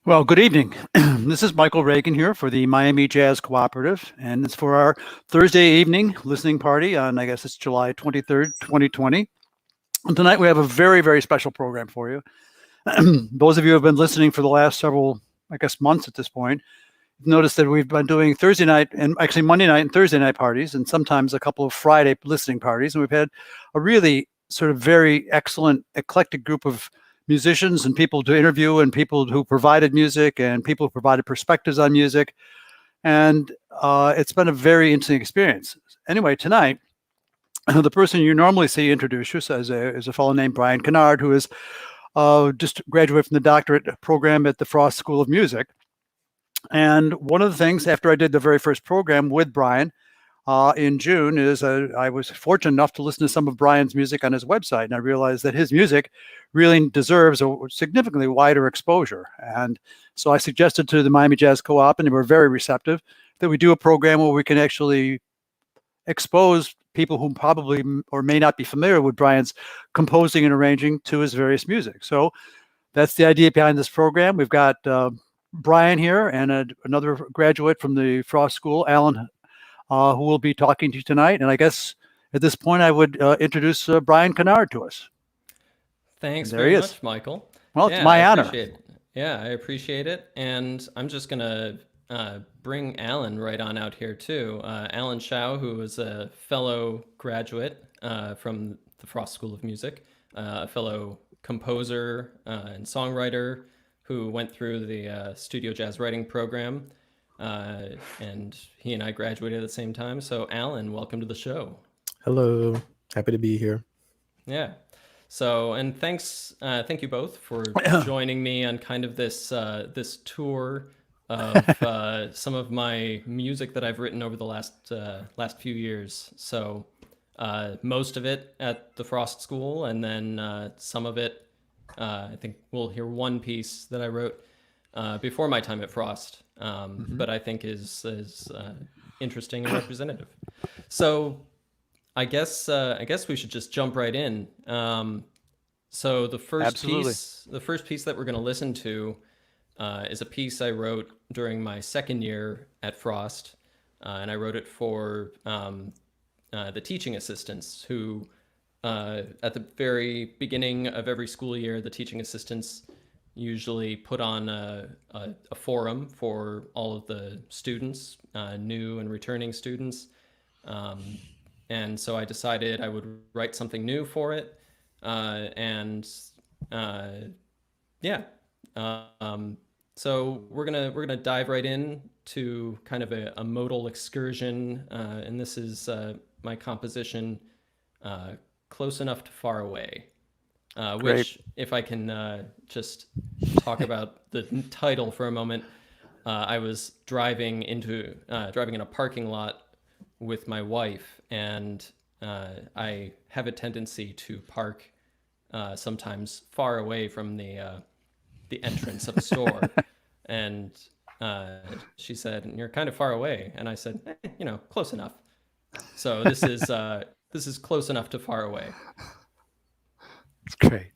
Well, good evening. This is Michael Ragan here for the Miami Jazz Cooperative, and it's for our Thursday evening listening party on, I guess it's July 23rd, 2020. And tonight we have a very, very special program for you. Those of you who have been listening for the last several, I guess, months at this point, you've noticed that we've been doing Thursday night and actually Monday night and Thursday night parties, and sometimes a couple of Friday listening parties. And we've had a really sort of very excellent, eclectic group of musicians and people to interview, and people who provided music, and people who provided perspectives on music. And it's been a very interesting experience. Anyway, tonight, the person you normally see introduce us is a fellow named Bryan Kennard, who is just graduated from the doctorate program at the Frost School of Music. And one of the things, after I did the very first program with Bryan in June, is I was fortunate enough to listen to some of Bryan's music on his website, and I realized that his music really deserves a significantly wider exposure. And so I suggested to the Miami Jazz Co-op, and they were very receptive, that we do a program where we can actually expose people who probably or may not be familiar with Bryan's composing and arranging to his various music. So that's the idea behind this program. We've got Bryan here and another graduate from the Frost School, Alan, who will be talking to you tonight. And I guess at this point, I would introduce Bryan Kennard to us. Thanks very much, Michael. Well, it's my honor. I appreciate it. And I'm just going to bring Alan right on out here, too. Alan Shao, who is a fellow graduate from the Frost School of Music, a fellow composer and songwriter who went through the studio jazz writing program. And he and I graduated at the same time. So, Alan, welcome to the show. Hello. Happy to be here. Yeah. So, and thank you both for joining me on kind of this this tour of some of my music that I've written over the last few years. So, most of it at the Frost School, and then some of it, I think we'll hear one piece that I wrote before my time at Frost, but I think is interesting and representative. So, I guess we should just jump right in. So the first piece that we're going to listen to is a piece I wrote during my second year at Frost, and I wrote it for the teaching assistants who, at the very beginning of every school year, the teaching assistants usually put on a forum for all of the students, new and returning students. And so I decided I would write something new for it. So we're gonna dive right in to kind of a modal excursion, and this is my composition, "Close Enough to Far Away," which, if I can just talk about the title for a moment, I was driving in a parking lot with my wife, and I have a tendency to park sometimes far away from the entrance of a store. And she said, "You're kind of far away," and I said, close enough. So this is close enough to far away. It's great.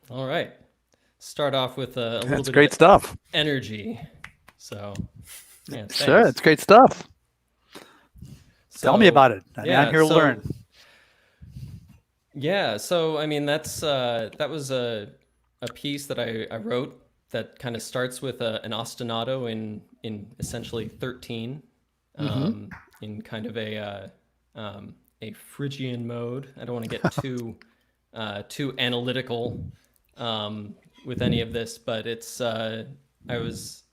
All right. Start off with a little That's bit great of stuff. energy. So, yeah, Sure, thanks. it's great stuff. Tell me So, about it. I mean, I'm yeah, here to so learn. yeah, so I mean that was a piece that I wrote that kind of starts with an ostinato in essentially 13, in kind of a Phrygian mode. I don't want to get too analytical with any of this, but it's I was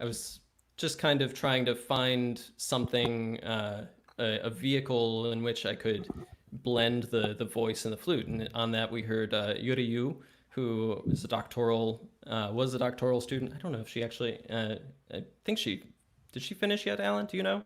I was just kind of trying to find something, a vehicle in which I could blend the voice and the flute. And on that, we heard Yuri Yu, who is a doctoral was a doctoral student. I don't know if she actually. I think she did. She finish yet, Alan? Do you know?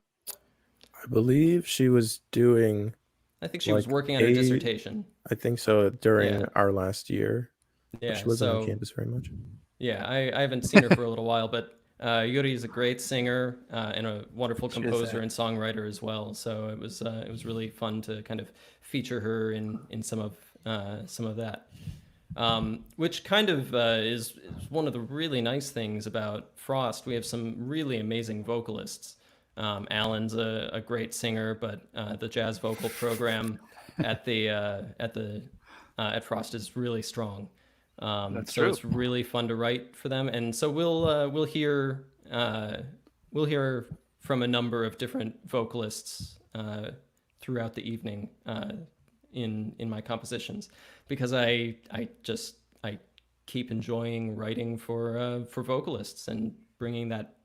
I believe she was doing I think she was like working on her dissertation. I think so during Yeah. our last year. But Yeah. she wasn't on So campus very much. yeah, I haven't seen her for a little while, but Yuri is a great singer and a wonderful She is composer that. and songwriter as well. So it was really fun to kind of feature her in some of that. Which kind of is one of the really nice things about Frost. We have some really amazing vocalists. Alan's a great singer, but the jazz vocal program at Frost is really strong. That's So true. it's really fun to write for them, and so we'll hear from a number of different vocalists throughout the evening in my compositions, because I keep enjoying writing for vocalists and bringing that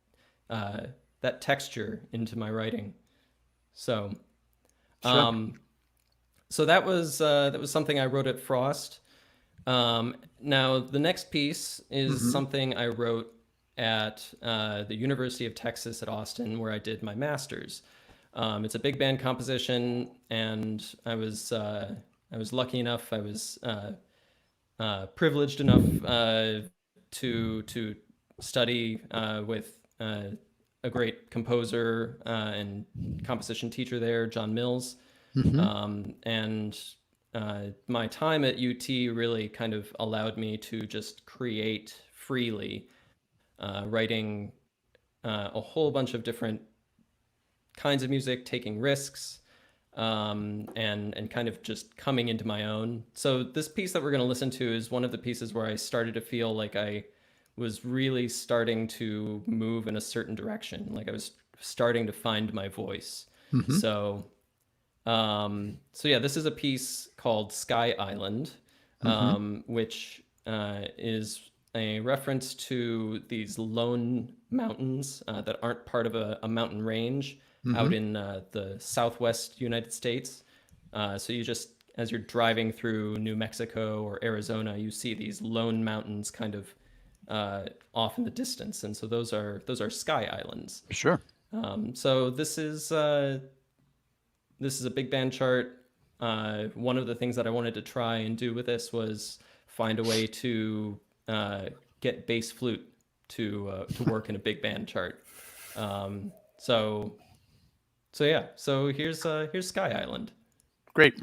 texture into my writing. So Sure. so that was something I wrote at Frost. Now the next piece is Hmm. something I wrote at the University of Texas at Austin, where I did my master's. It's a big band composition, and I was lucky enough. I was privileged enough to study with a great composer and composition teacher there, John Mills. Hmm. And my time at UT really kind of allowed me to just create freely, writing a whole bunch of different kinds of music, taking risks, and kind of just coming into my own. So this piece that we're going to listen to is one of the pieces where I started to feel like I was really starting to move in a certain direction, like I was starting to find my voice. Hmm. So so yeah, this is a piece called Sky Island, Hmm. which is a reference to these lone mountains that aren't part of a mountain range Hmm. out in the southwest United States. So you just, as you're driving through New Mexico or Arizona, you see these lone mountains kind of off in the distance, and so those are sky islands. Sure. So this is a big band chart. One of the things that I wanted to try and do with this was find a way to get bass flute to work in a big band chart. So yeah. So here's Sky Island. Great.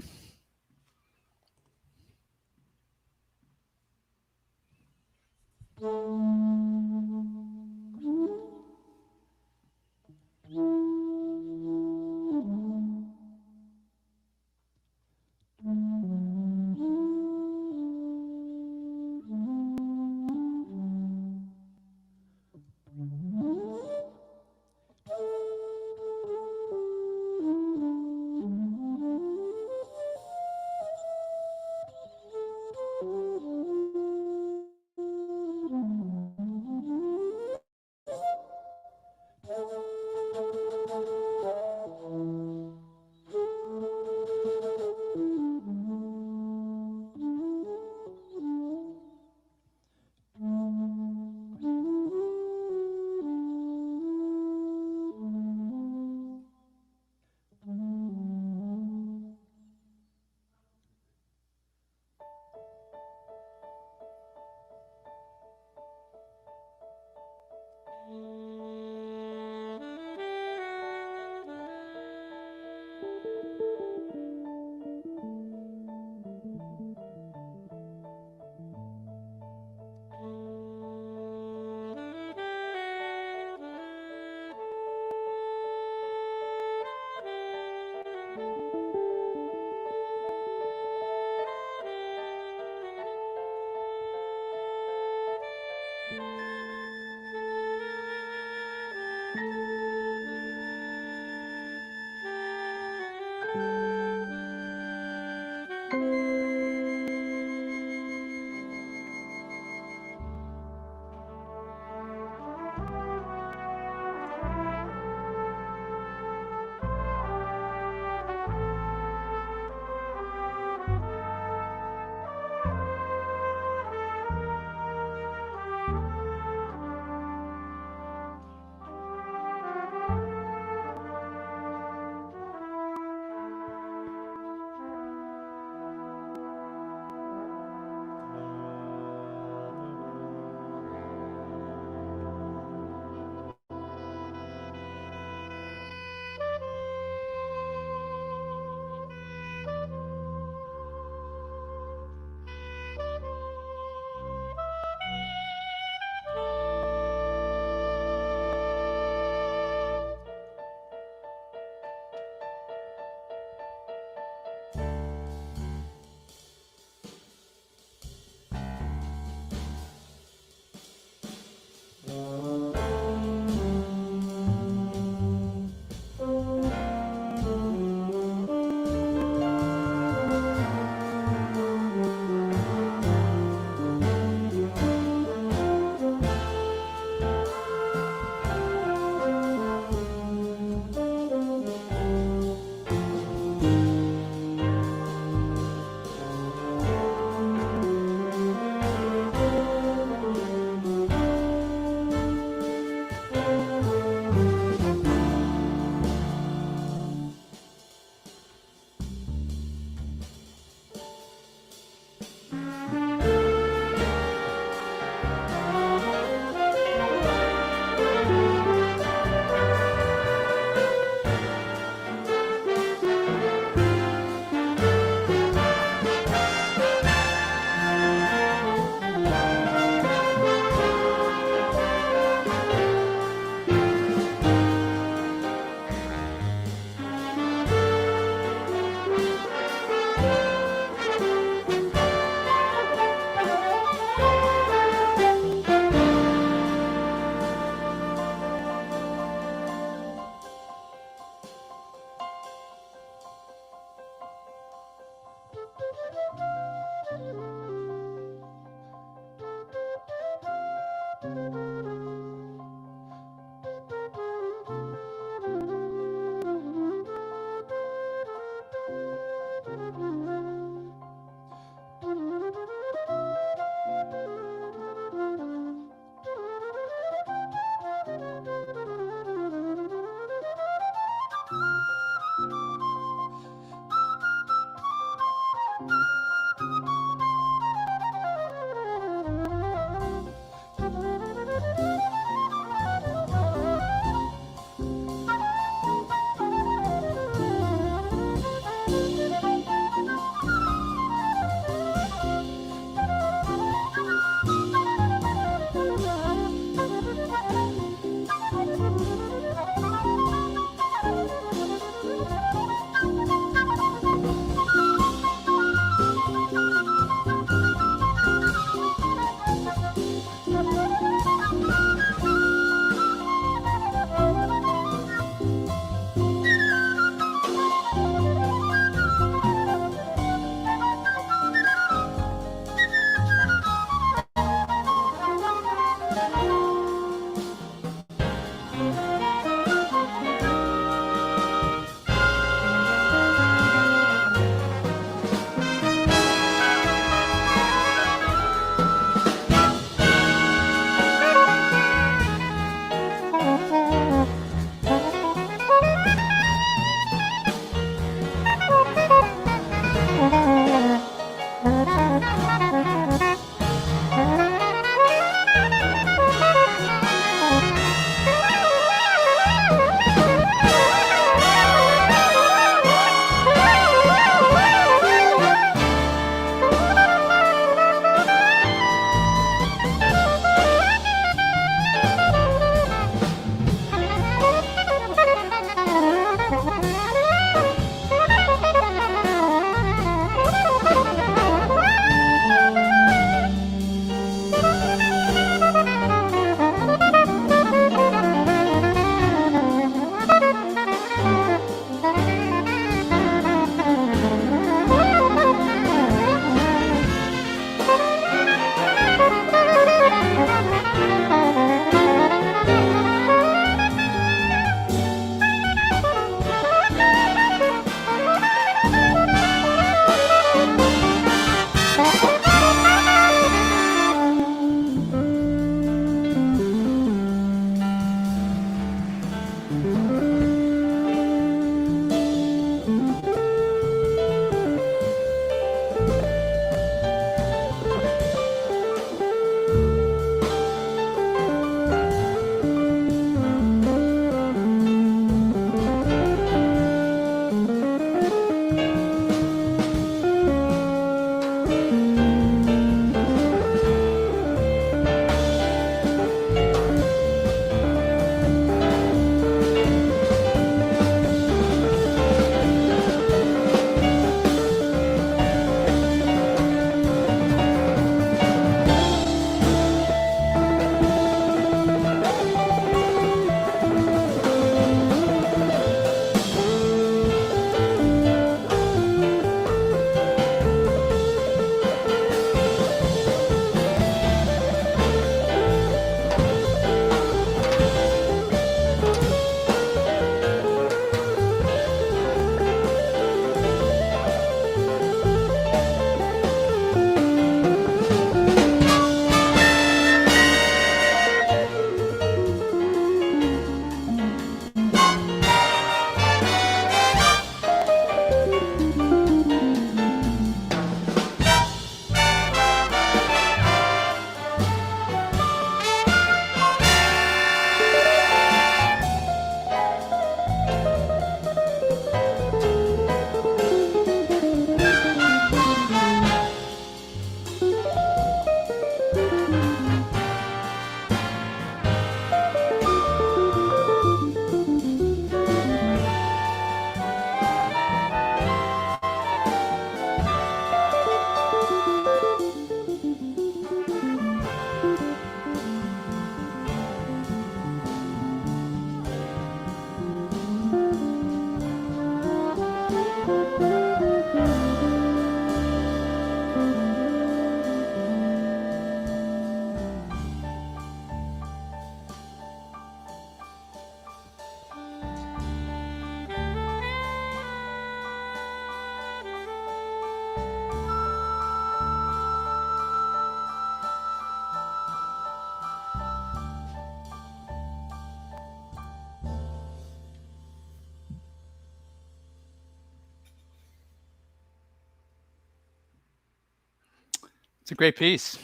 It's a great piece.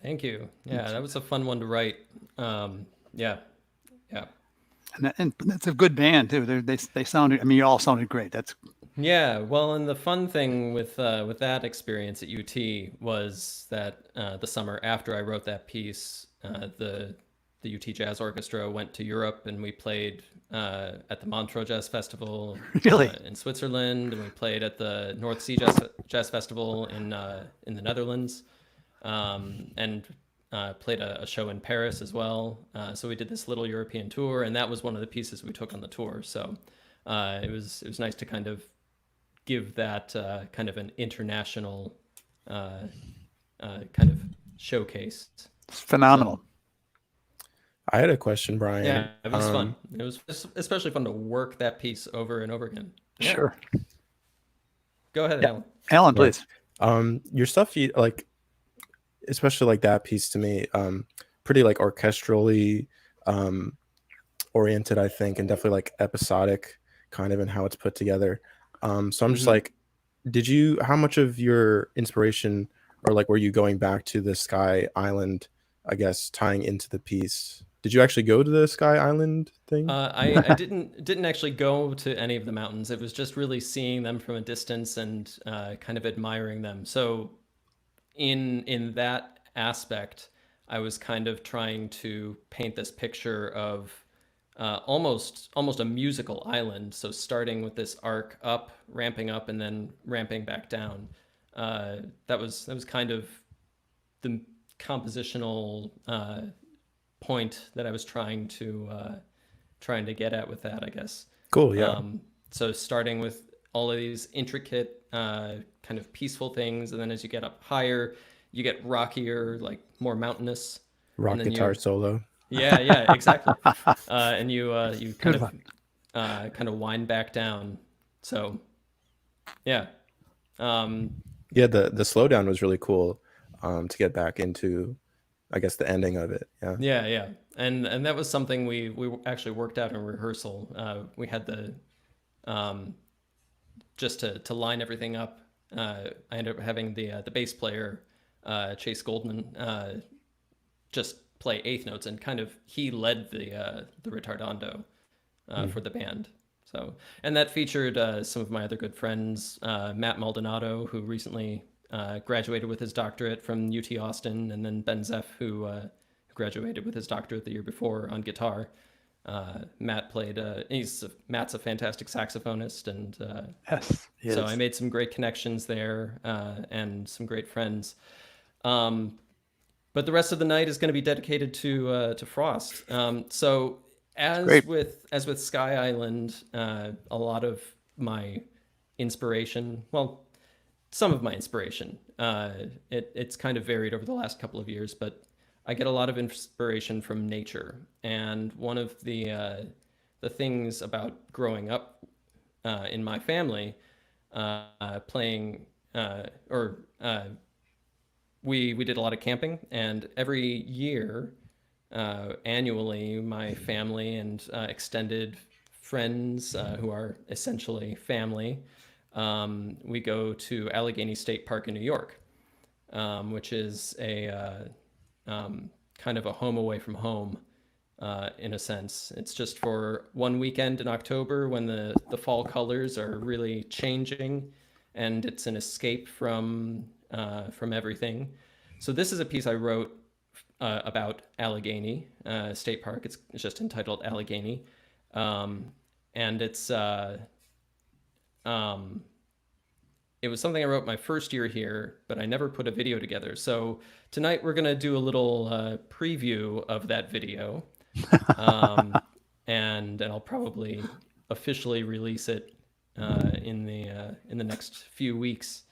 Thank you. Yeah, that was a fun one to write. Yeah. And it's a good band too. They sounded. I mean, you all sounded great. That's Yeah, well, and the fun thing with that experience at UT was that the summer after I wrote that piece, the UT Jazz Orchestra went to Europe, and we played at the Montreux Jazz Festival really in Switzerland, and we played at the North Sea Jazz Festival in the Netherlands, and played a show in Paris as well. So we did this little European tour, and that was one of the pieces we took on the tour. So it was nice to kind of give that kind of an international kind of showcase. it's phenomenal. I had a question, Brian. Yeah, it was fun. It was especially fun to work that piece over and over again. Yeah. Sure. Go ahead, Yeah. Alan. Alan, please. Your stuff, like, especially like that piece to me, pretty like orchestrally oriented, I think, and definitely like episodic kind of in how it's put together. So I'm just like, how much of your inspiration, or like, were you going back to the Sky Island, I guess, tying into the piece? Did you actually go to the Sky Island thing? I didn't actually go to any of the mountains. It was just really seeing them from a distance and kind of admiring them. So in that aspect, I was kind of trying to paint this picture of almost a musical island. So starting with this arc up, ramping up, and then ramping back down. That was kind of the compositional point that I was trying to get at with that, I guess. Cool, yeah. So starting with all of these intricate kind of peaceful things, and then as you get up higher, you get rockier, like more mountainous. Rock guitar solo. Yeah, exactly. And you kind of wind back down. So, yeah. Yeah, the slowdown was really cool to get back into, I guess, the ending of it. Yeah. Yeah. And that was something we actually worked out in rehearsal. We had the just to line everything up. I ended up having the bass player Chase Goldman just play eighth notes, and kind of he led the retardando for the band. So, and that featured some of my other good friends, Matt Maldonado, who recently graduated with his doctorate from UT Austin, and then Ben Zeff, who graduated with his doctorate the year before on guitar. Matt played. Matt's a fantastic saxophonist, and Yes. so I made some great connections there and some great friends. But the rest of the night is going to be dedicated to Frost. So as with Sky Island, a lot of my inspiration, well, some of my inspiration, it's kind of varied over the last couple of years, but I get a lot of inspiration from nature. And one of the things about growing up in my family, we did a lot of camping, and every year, annually, my family and extended friends who are essentially family, we go to Allegheny State Park in New York, which is a kind of a home away from home, in a sense. It's just for one weekend in October when the fall colors are really changing, and it's an escape from everything. So this is a piece I wrote about Allegheny State Park. It's just entitled Allegheny, and it was something I wrote my first year here, but I never put a video together. So tonight we're gonna do a little preview of that video, and I'll probably officially release it in the next few weeks.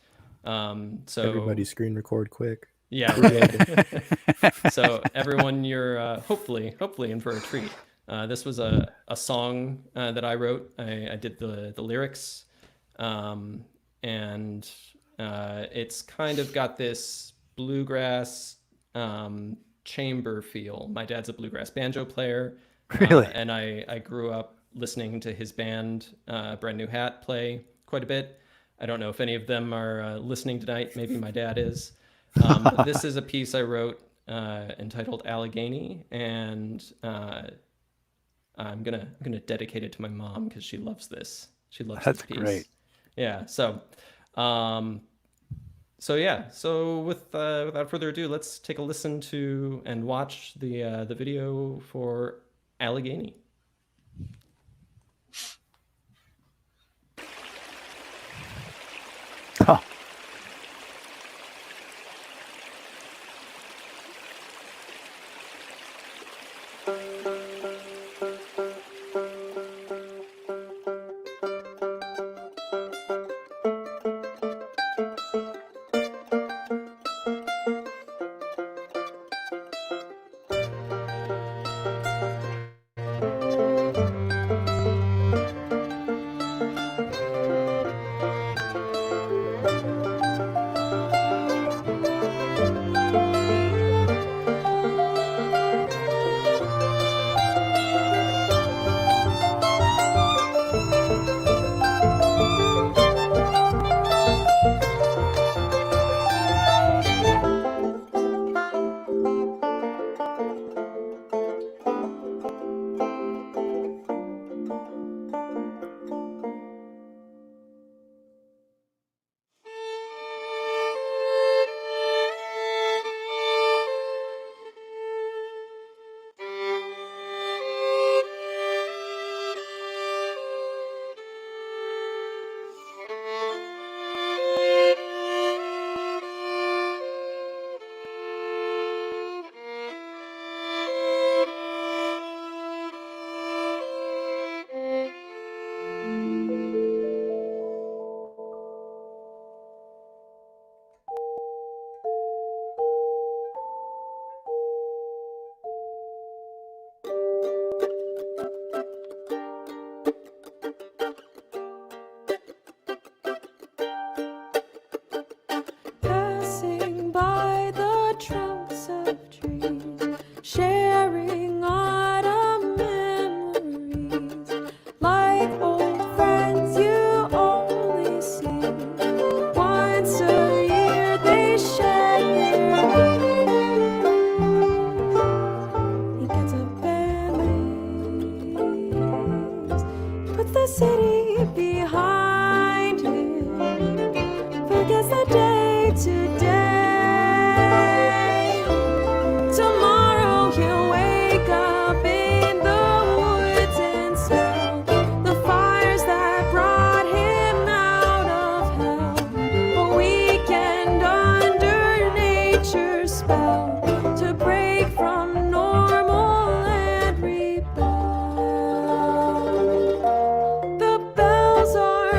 So everybody screen record quick. Yeah, right. So everyone, you're hopefully in for a treat. This was a song that I wrote. I did the lyrics, and it's kind of got this bluegrass chamber feel. My dad's a bluegrass banjo player, Really? and I grew up listening to his band, Brand New Hat, play quite a bit. I don't know if any of them are listening tonight. Maybe my dad is. But this is a piece I wrote entitled Allegheny, and I'm gonna dedicate it to my mom because she loves this. She loves That's this piece. great. Yeah. So, so without further ado, let's take a listen to and watch the video for Allegheny. Oh. Passing by the trunks of trees, sharing autumn memories, like old friends you only see once a year. They shed their leaves. He gets up and leaves, puts the city behind him, forgets the day today. Tomorrow he'll wake up in the woods and smell the fires that brought him out of hell. A weekend under nature's spell to break from normal and rebel. The bells are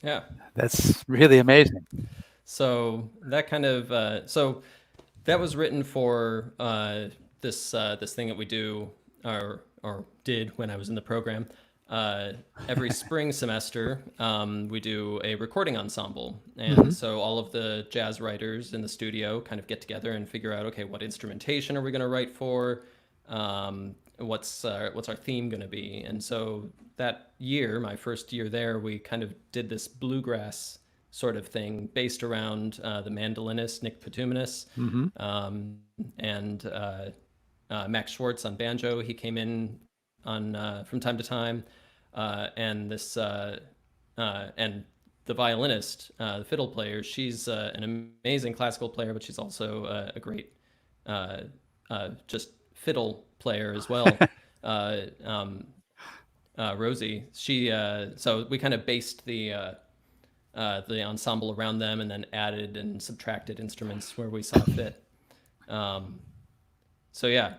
Yeah. That's really amazing. So that kind of so that was written for this thing that we do or did when I was in the program. Every spring semester, we do a recording ensemble, and so all of the jazz writers in the studio kind of get together and figure out, okay, what instrumentation are we going to write for? What's our theme going to be? And so that year, my first year there, we kind of did this bluegrass sort of thing based around the mandolinist Nick Petuminus, and Max Schwartz on banjo. He came in on from time to time, and and the violinist, the fiddle player. She's an amazing classical player, but she's also a great just fiddle player as well. Rosie. So we kind of based the ensemble around them, and then added and subtracted instruments where we saw fit. So yeah,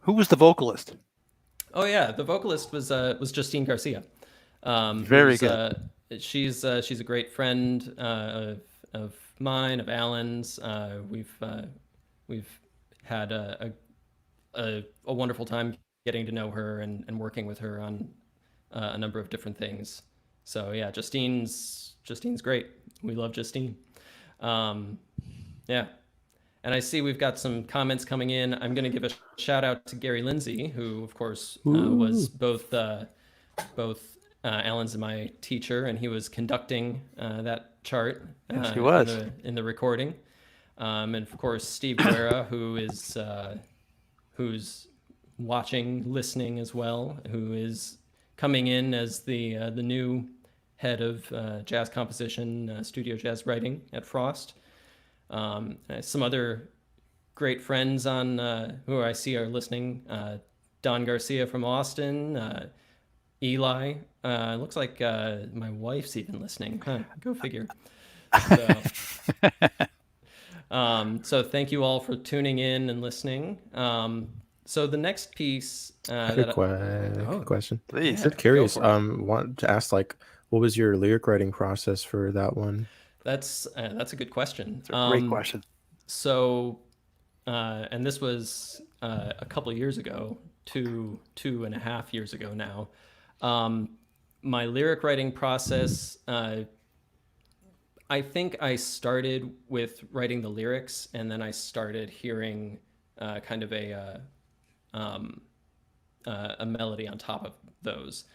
Who was the vocalist? Oh yeah, the vocalist was Justine Garcia. Very good. She's a great friend of mine, of Alan's. We've had a wonderful time getting to know her and working with her on a number of different things. So yeah, Justine's great. We love Justine. Yeah. And I see we've got some comments coming in. I'm going to give a shout out to Gary Lindsay, who, of course, was both Alan's and my teacher, and he was conducting that chart. Yes, he was in the recording. And of course, Steve Guerra, who's watching, listening as well, who is coming in as the new head of jazz composition, studio jazz writing at Frost. Some other great friends on who I see are listening. Don Garcia from Austin, Eli. Looks like my wife's even listening. Huh, go figure. So thank you all for tuning in and listening. So the next piece. Good question. Please. I'm curious. Want to ask, like, what was your lyric writing process for that one? That's a good question. It's a great question. So, and this was a couple of years ago, two and a half years ago now. My lyric writing process, I think I started with writing the lyrics, and then I started hearing kind of a melody on top of those.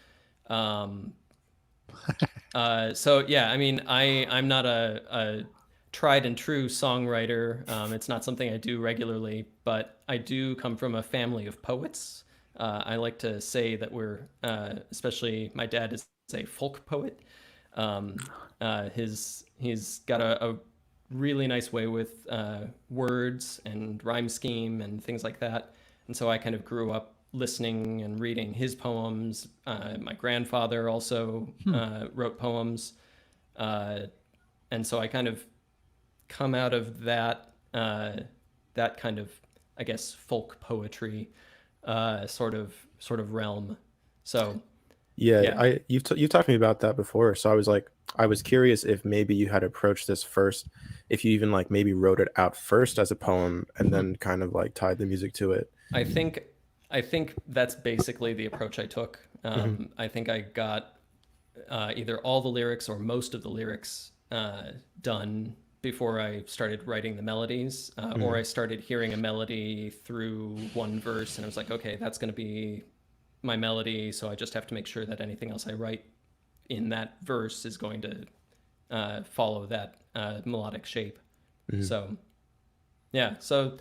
So yeah, I mean, I'm not a tried and true songwriter. It's not something I do regularly, but I do come from a family of poets. I like to say that we're, especially my dad is a folk poet. He's got a really nice way with words and rhyme scheme and things like that. And so I kind of grew up listening and reading his poems. My grandfather also wrote poems. And so I kind of come out of that kind of, I guess, folk poetry sort of realm. So yeah. You've talked to me about that before. So I was curious if maybe you had approached this first, if you even like maybe wrote it out first as a poem and then kind of like tied the music to it. I think that's basically the approach I took. I think I got either all the lyrics or most of the lyrics done before I started writing the melodies, or I started hearing a melody through one verse and I was like, okay, that's going to be my melody. So I just have to make sure that anything else I write in that verse is going to follow that melodic shape. So, yeah. So,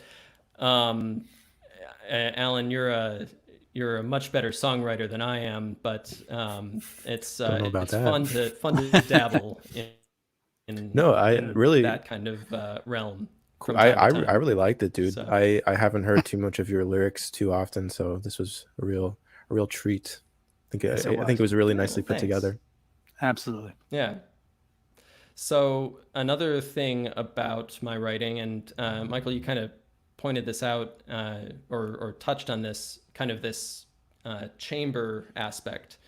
Alan, you're a much better songwriter than I am, but it's fun to dabble in really that kind of realm. I really liked it, dude. So, I haven't heard too much of your lyrics too often, so this was a real treat. I think it was really nicely put together. Absolutely. Yeah. So another thing about my writing, and Michael, you kind of pointed this out or touched on this kind of this chamber aspect,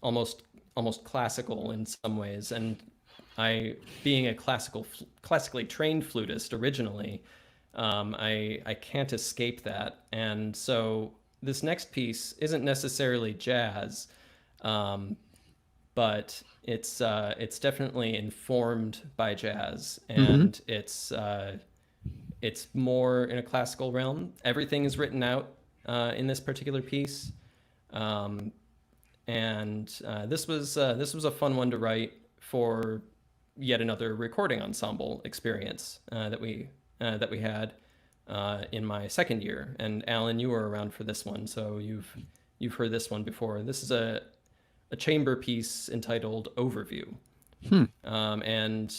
almost almost classical in some ways, and I, being a classically trained flutist originally, I can't escape that. And so this next piece isn't necessarily jazz, but it's definitely informed by jazz, and it's more in a classical realm. Everything is written out in this particular piece, and this was a fun one to write for yet another recording ensemble experience that we had in my second year. And Alan, you were around for this one, so you've heard this one before. This is a chamber piece entitled Overview, and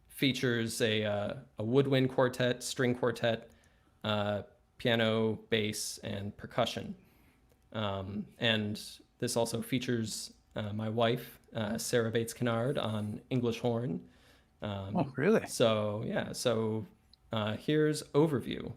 features a woodwind quartet, string quartet, piano, bass, and percussion. And this also features my wife, Sarah Bates Kennard, on English horn. Oh, really? So yeah, here's Overview.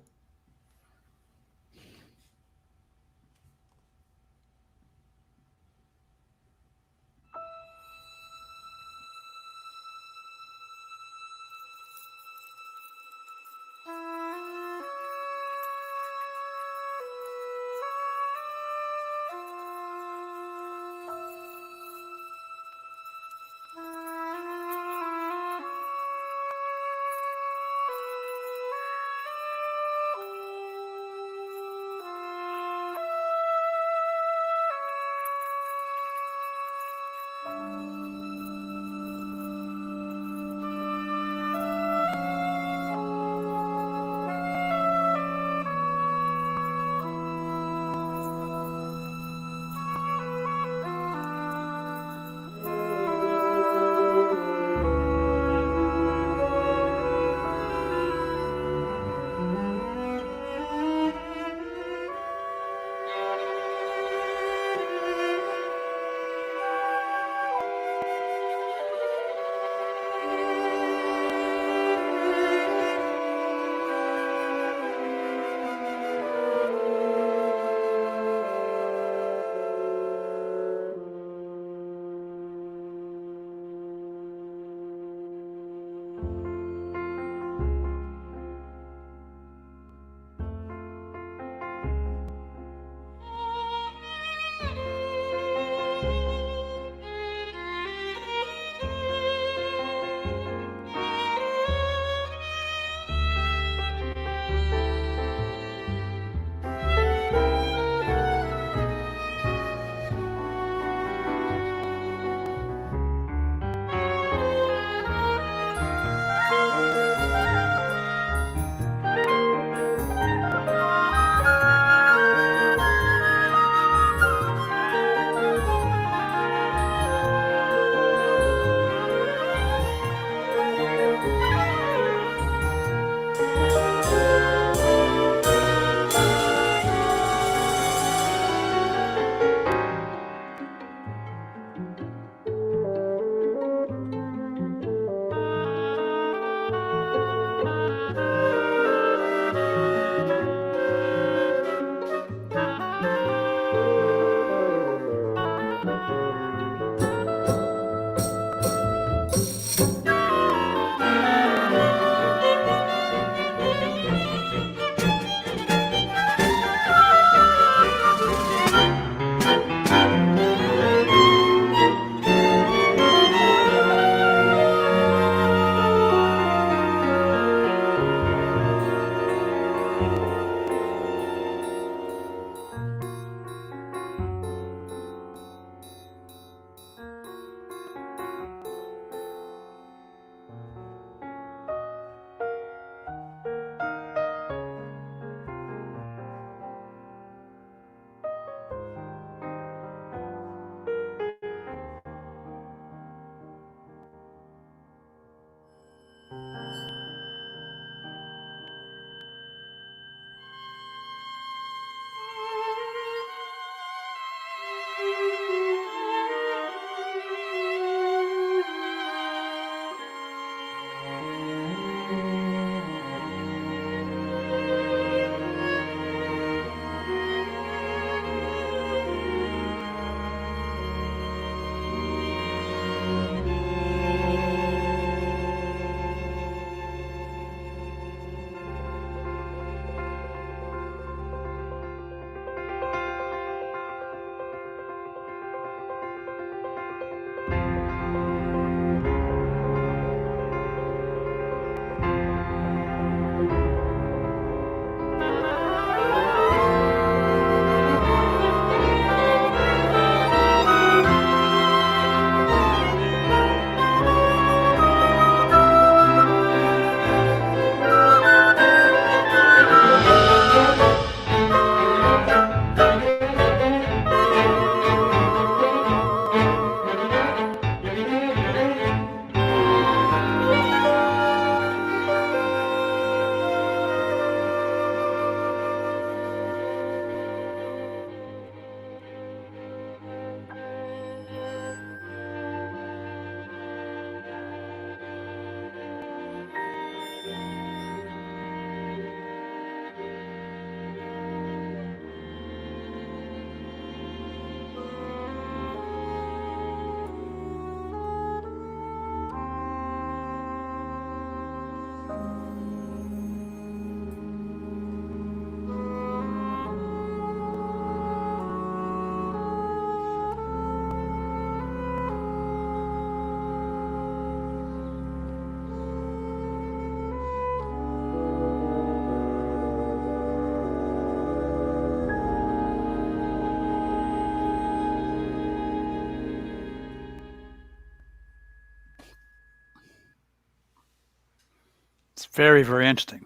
Very, very interesting.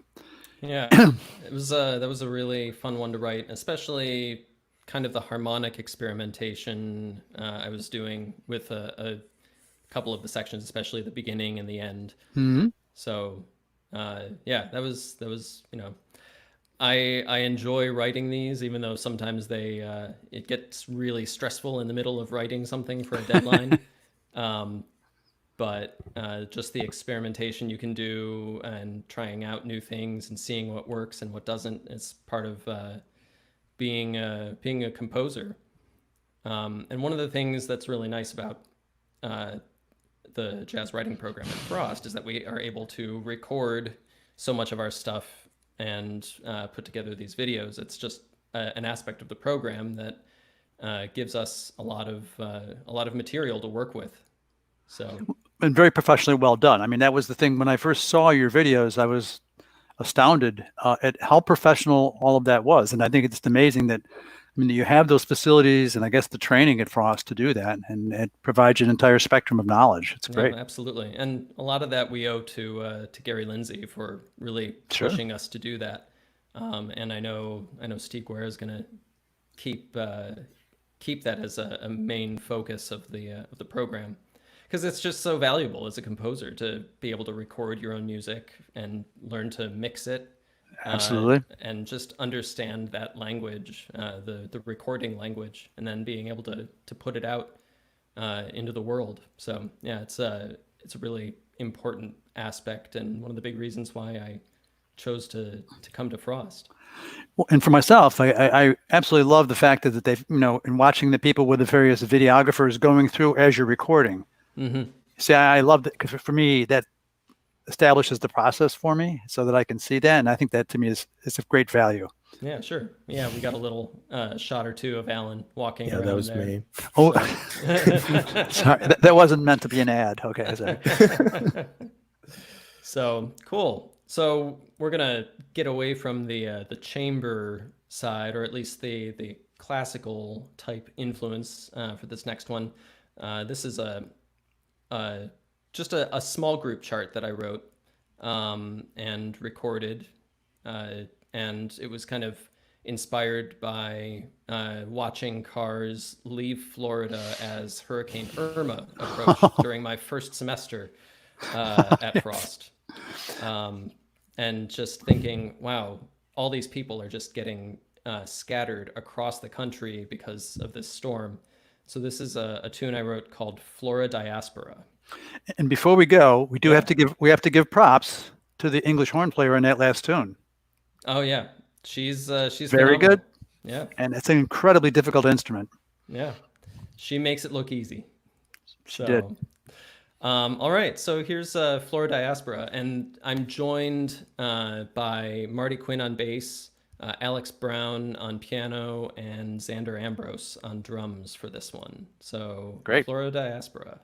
Yeah, it was that was a really fun one to write, especially kind of the harmonic experimentation I was doing with a couple of the sections, especially the beginning and the end. Hmm. So, yeah, that was I enjoy writing these, even though sometimes they it gets really stressful in the middle of writing something for a deadline. um, but just the experimentation you can do and trying out new things and seeing what works and what doesn't is part of being a composer. And one of the things that's really nice about uh, the jazz writing program at Frost is that we are able to record so much of our stuff and put together these videos. It's just an aspect of the program that gives us a lot of material to work with. So, And very professionally well done. I mean, that was the thing when I first saw your videos, I was astounded at how professional all of that was. And I think it's amazing that, I mean, you have those facilities and I guess the training at Frost to do that, and it provides you an entire spectrum of knowledge. It's great. yeah, absolutely. And a lot of that we owe to Gary Lindsay for really Sure. pushing us to do that. And I know Steve Guerra is going to keep that as a main focus of the program, because it's just so valuable as a composer to be able to record your own music and learn to mix it. Absolutely. And just understand that language, the recording language, and then being able to put it out into the world. So yeah, it's a really important aspect, and one of the big reasons why I chose to come to Frost. Well, and for myself, I absolutely love the fact that they've, in watching the people with the various videographers going through as you're recording. Mm-hmm. See, I love that because for me, that establishes the process for me so that I can see that. And I think that to me is of great value. Yeah, sure. Yeah, we got a little shot or two of Alan walking Yeah, around that was there. me. Oh, sorry. That wasn't meant to be an ad. Okay. Sorry. So cool. So we're gonna get away from the chamber side, or at least the classical type influence for this next one. This is just a small group chart that I wrote and recorded, and it was kind of inspired by watching cars leave Florida as Hurricane Irma approached during my first semester at Frost. And just thinking, wow, all these people are just getting scattered across the country because of this storm. So this is a tune I wrote called Flora Diaspora. And before we go, we have to give props to the English horn player in that last tune. Oh yeah, she's Very phenomenal. good. Yeah, And it's an incredibly difficult instrument. yeah, she makes it look easy. She did. All right, so here's Flora Diaspora, and I'm joined by Marty Quinn on bass, Alex Brown on piano, and Xander Ambrose on drums for this one. So Great. Flora Diaspora.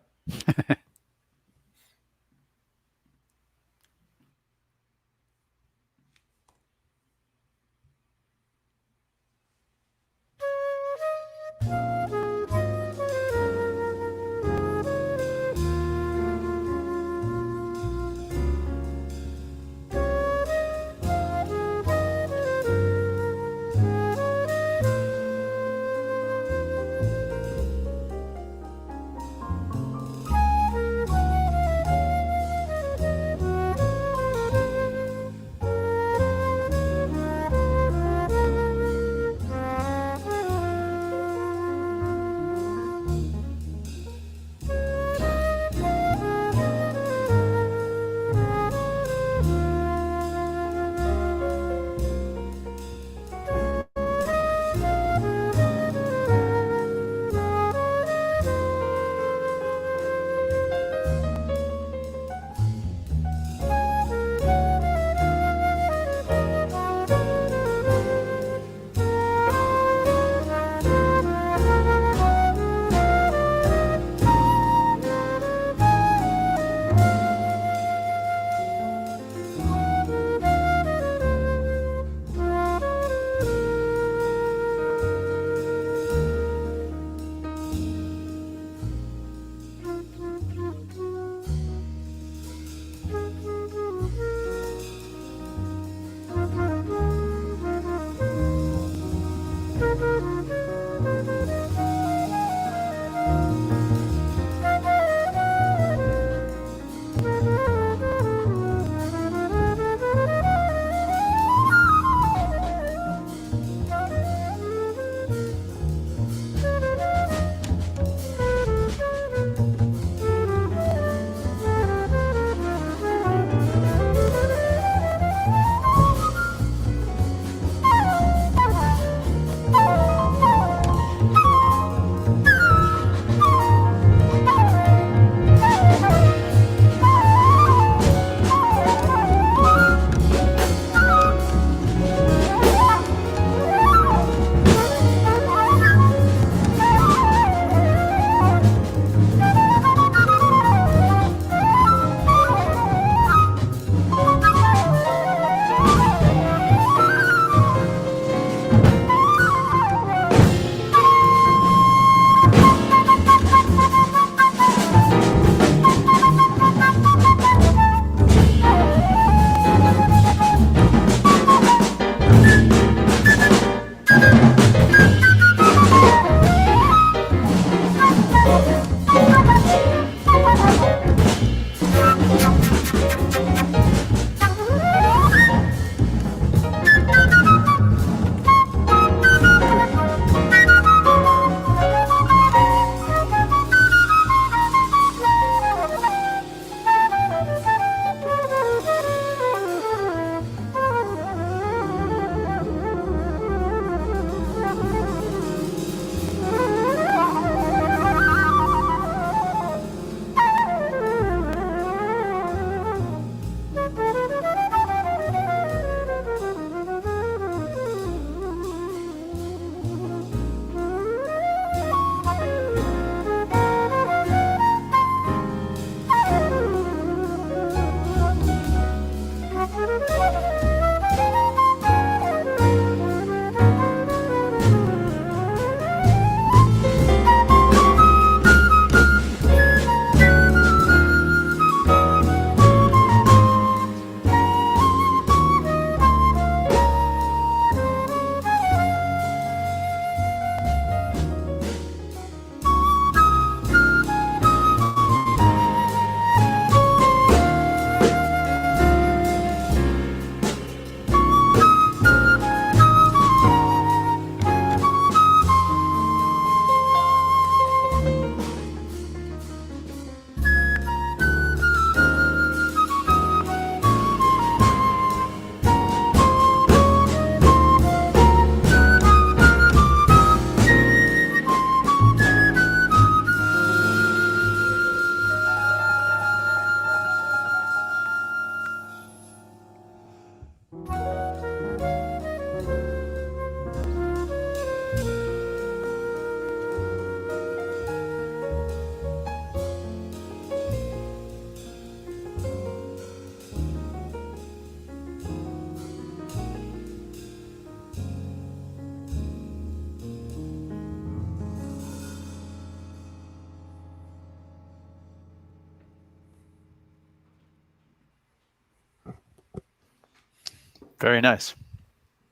Very nice.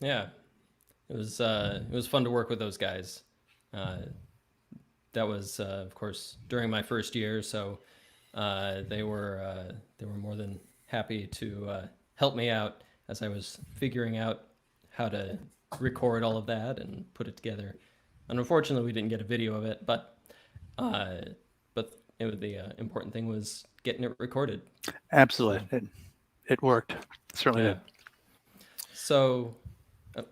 Yeah, it was fun to work with those guys. That was of course during my first year, so they were more than happy to help me out as I was figuring out how to record all of that and put it together. And unfortunately, we didn't get a video of it, but the important thing was getting it recorded. Absolutely. It worked. It certainly did. So,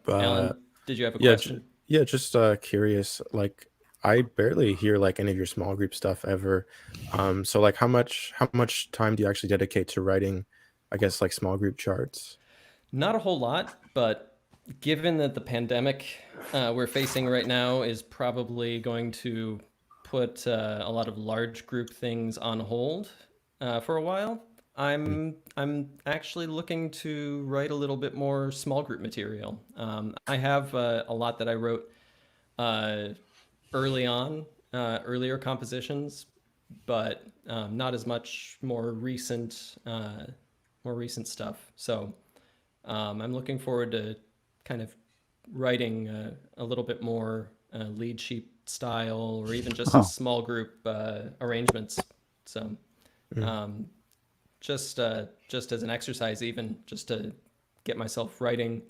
Alan, did you have a Yeah, question? just curious. Like, I barely hear like any of your small group stuff ever. So like, how much time do you actually dedicate to writing, I guess, like small group charts? Not a whole lot, but given that the pandemic we're facing right now is probably going to put a lot of large group things on hold for a while, I'm actually looking to write a little bit more small group material. I have a lot that I wrote early on, earlier compositions, but not as much more recent stuff. So I'm looking forward to kind of writing a little bit more lead sheet style, or even just small group arrangements. So just as an exercise, even just to get myself writing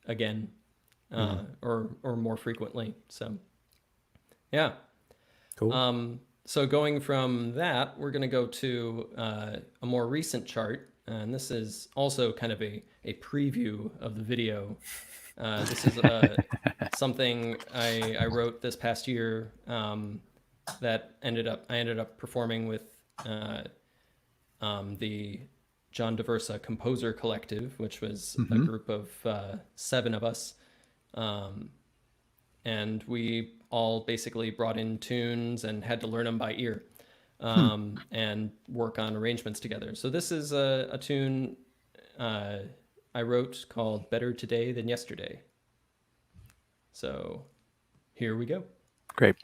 again or more frequently. So yeah. Cool. So going from that, we're going to go to a more recent chart. And this is also kind of a preview of the video. This is something I wrote this past year that I ended up performing with the John Diversa Composer Collective, which was a group of 7 of us. And we all basically brought in tunes and had to learn them by ear and work on arrangements together. So this is a tune I wrote called Better Today Than Yesterday. So here we go. Great.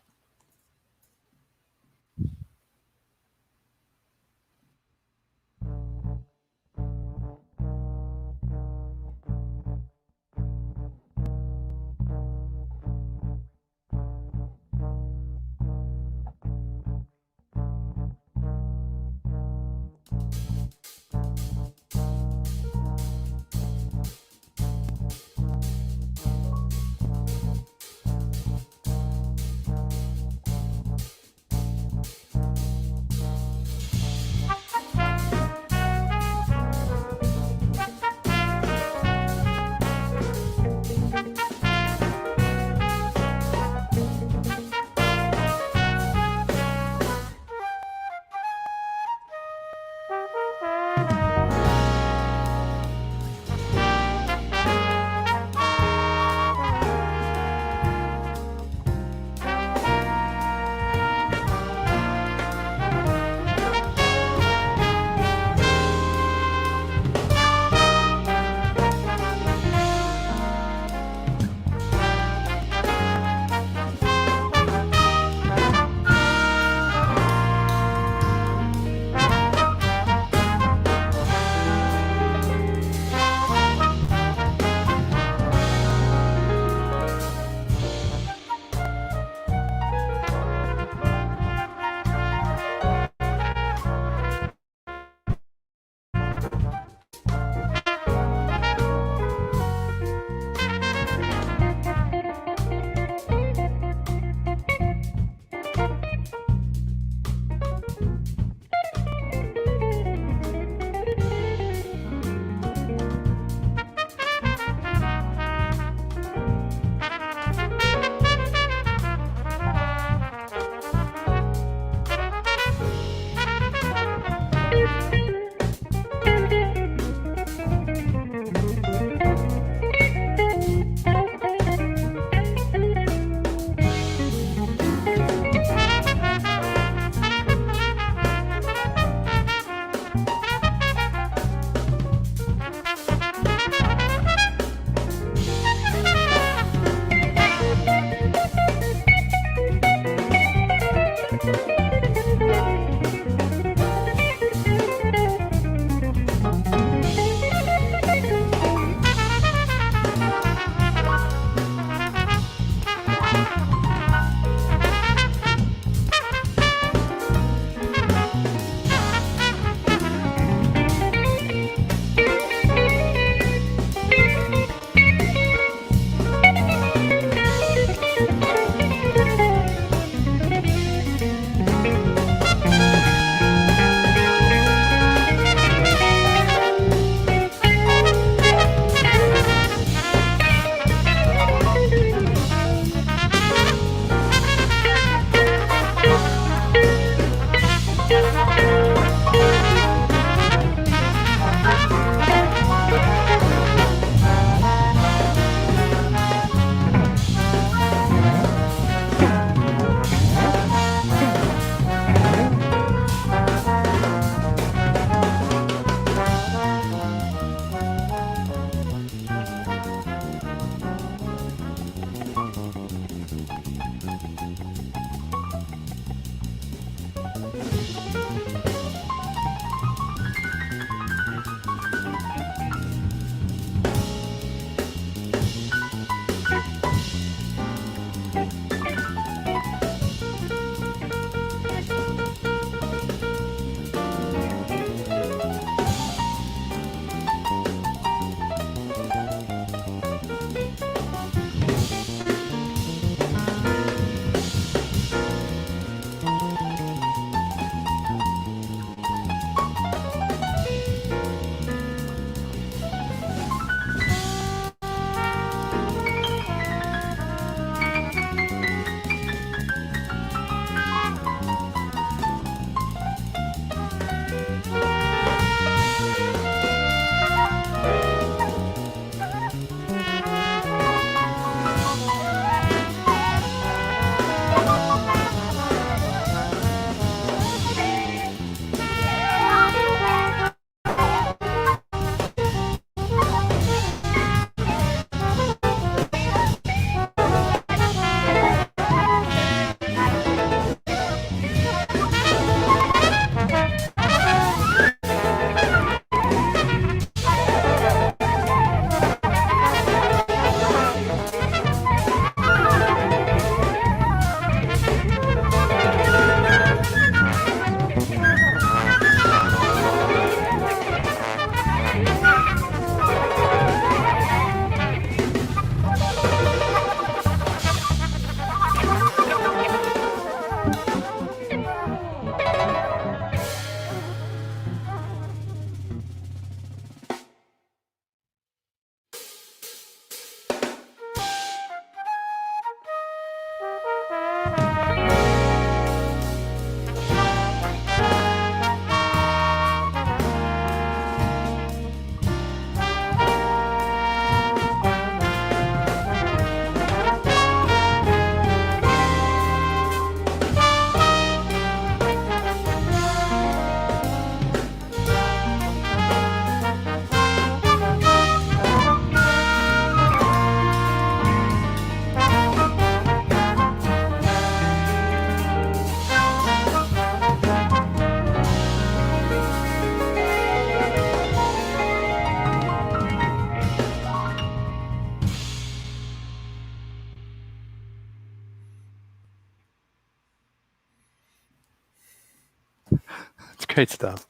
Great stuff.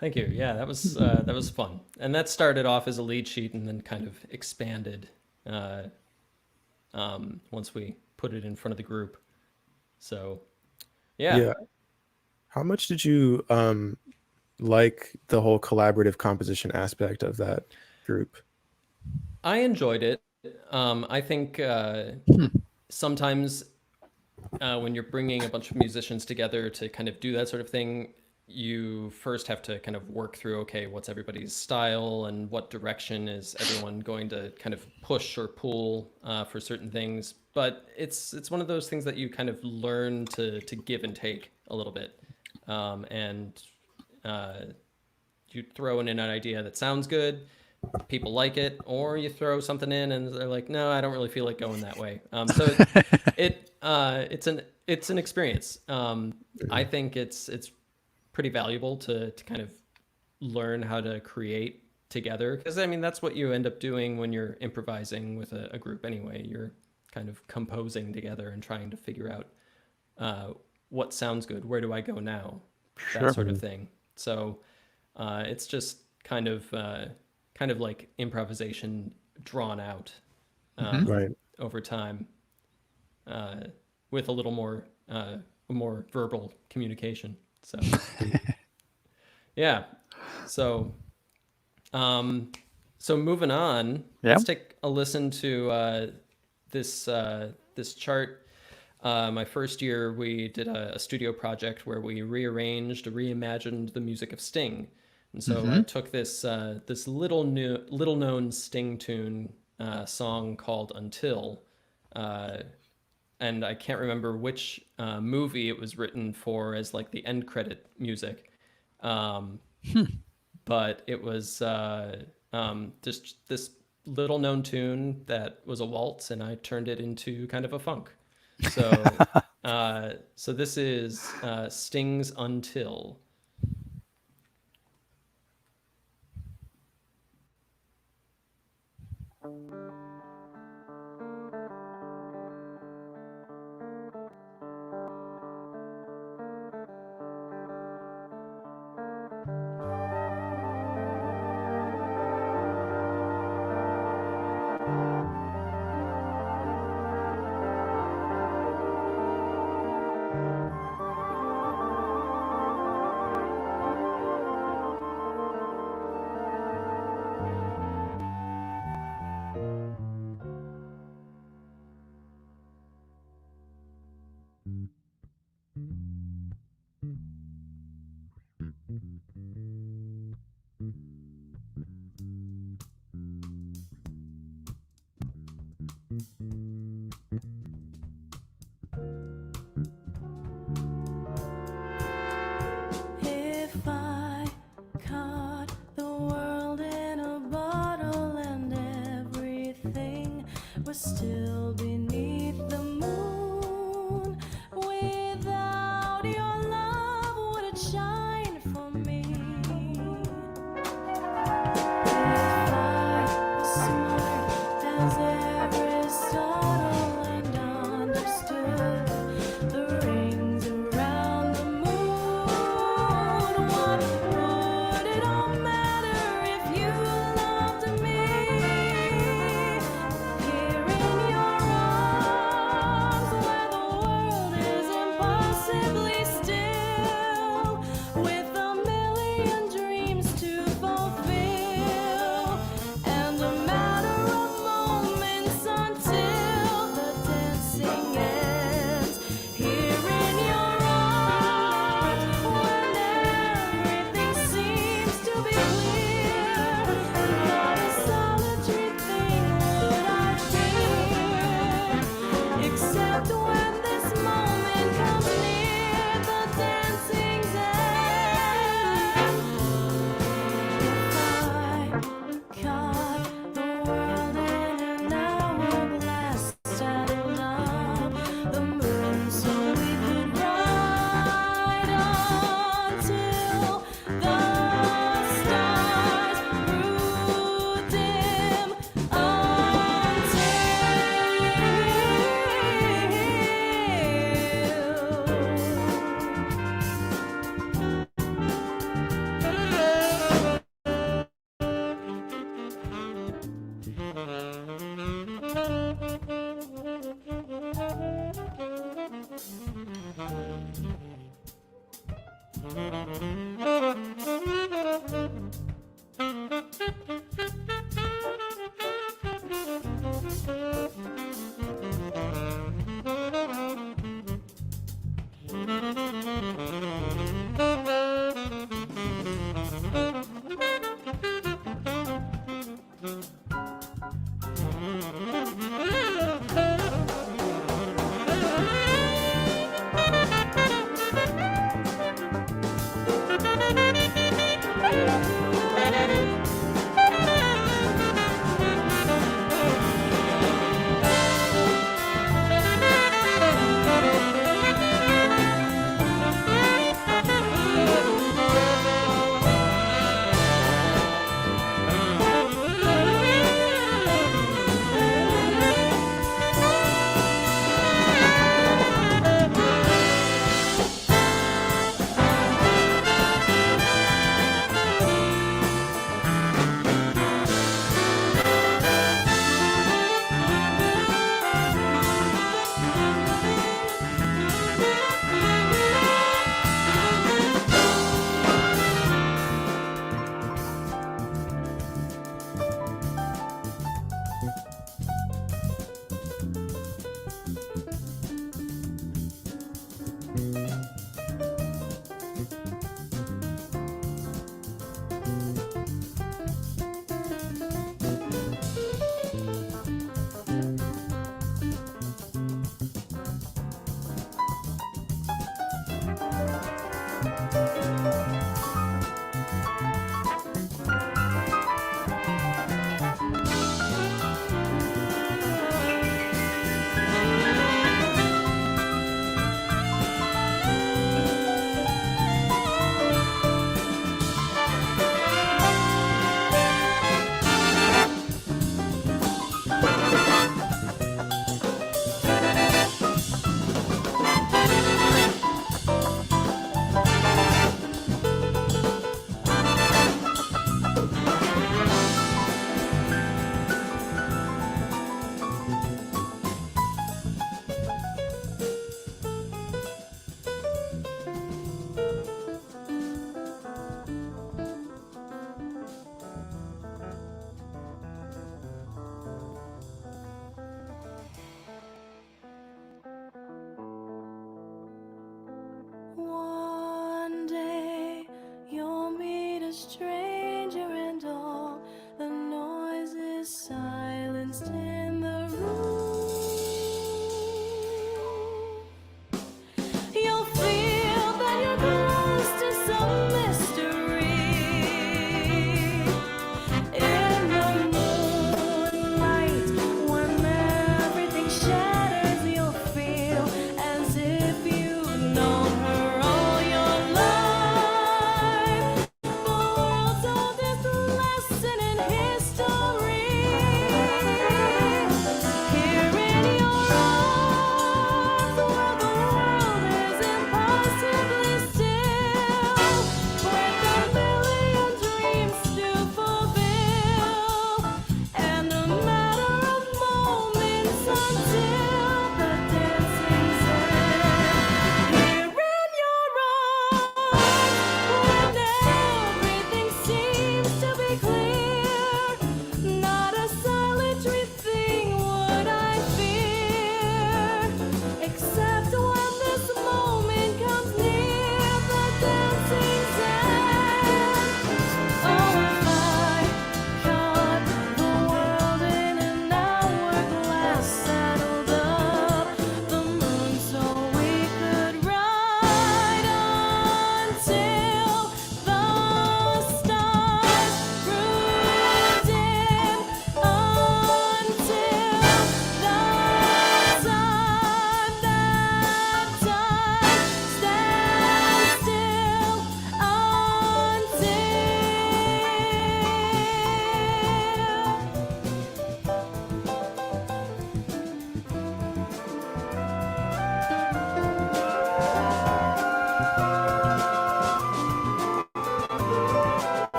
Thank you. Yeah, that was fun, and that started off as a lead sheet and then kind of expanded once we put it in front of the group. So, yeah. Yeah. How much did you like the whole collaborative composition aspect of that group? I enjoyed it. I think sometimes when you're bringing a bunch of musicians together to kind of do that sort of thing, you first have to kind of work through, okay, what's everybody's style and what direction is everyone going to kind of push or pull for certain things. But it's one of those things that you kind of learn to give and take a little bit. And you throw in an idea that sounds good, people like it, or you throw something in and they're like, no, I don't really feel like going that way. So it's an experience. I think it's pretty valuable to kind of learn how to create together, because I mean that's what you end up doing when you're improvising with a group anyway. You're kind of composing together and trying to figure out what sounds good, where do I go now, that sort of thing. So it's just kind of like improvisation drawn out Right. over time with a little more verbal communication. So yeah. So moving on, let's take a listen to this chart. My first year, we did a studio project where we reimagined the music of Sting. And so I took this little known Sting tune song called "Until," and I can't remember which movie it was written for as like the end credit music, but it was just this little known tune that was a waltz, and I turned it into kind of a funk. So so this is Sting's "Until."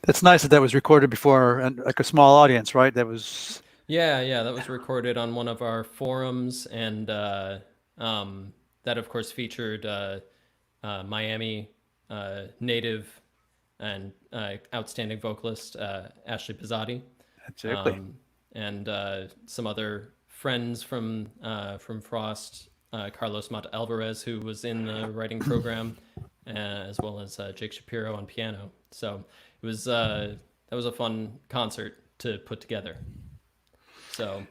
That's nice that that was recorded before and like a small audience, right? That was Yeah, that was recorded on one of our forums, and that of course featured Miami native and outstanding vocalist Ashley Pizzotti, exactly. and some other friends from Frost, Carlos Mata Alvarez, who was in the writing program, as well as Jake Shapiro on piano. So it was that was a fun concert to put together. So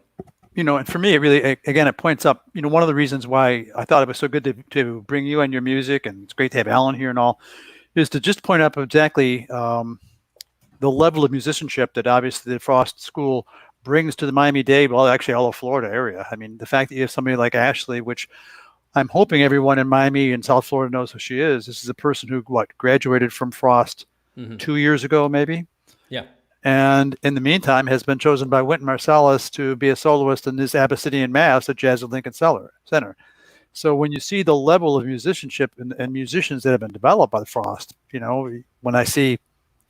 And for me, it really, again, it points up, one of the reasons why I thought it was so good to bring you and your music, and it's great to have Alan here and all, is to just point up exactly the level of musicianship that obviously the Frost School brings to the Miami-Dade, well, actually all of Florida area. I mean, the fact that you have somebody like Ashley, which I'm hoping everyone in Miami and South Florida knows who she is. This is a person who, graduated from Frost 2 years ago, maybe? yeah, And in the meantime, has been chosen by Wynton Marsalis to be a soloist in this Abyssinian Mass at Jazz at Lincoln Center. So when you see the level of musicianship and musicians that have been developed by the Frost, when I see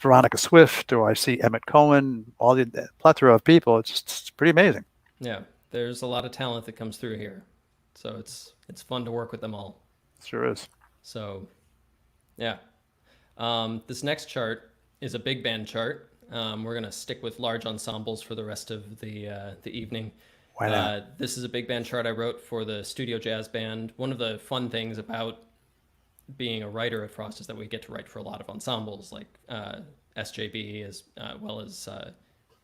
Veronica Swift or I see Emmett Cohen, all the plethora of people, it's pretty amazing. yeah. There's a lot of talent that comes through here, so it's fun to work with them all. Sure is. So, yeah. This next chart is a big band chart. We're going to stick with large ensembles for the rest of the evening. Why not? This is a big band chart I wrote for the studio jazz band. One of the fun things about being a writer at Frost is that we get to write for a lot of ensembles, like SJB, as well as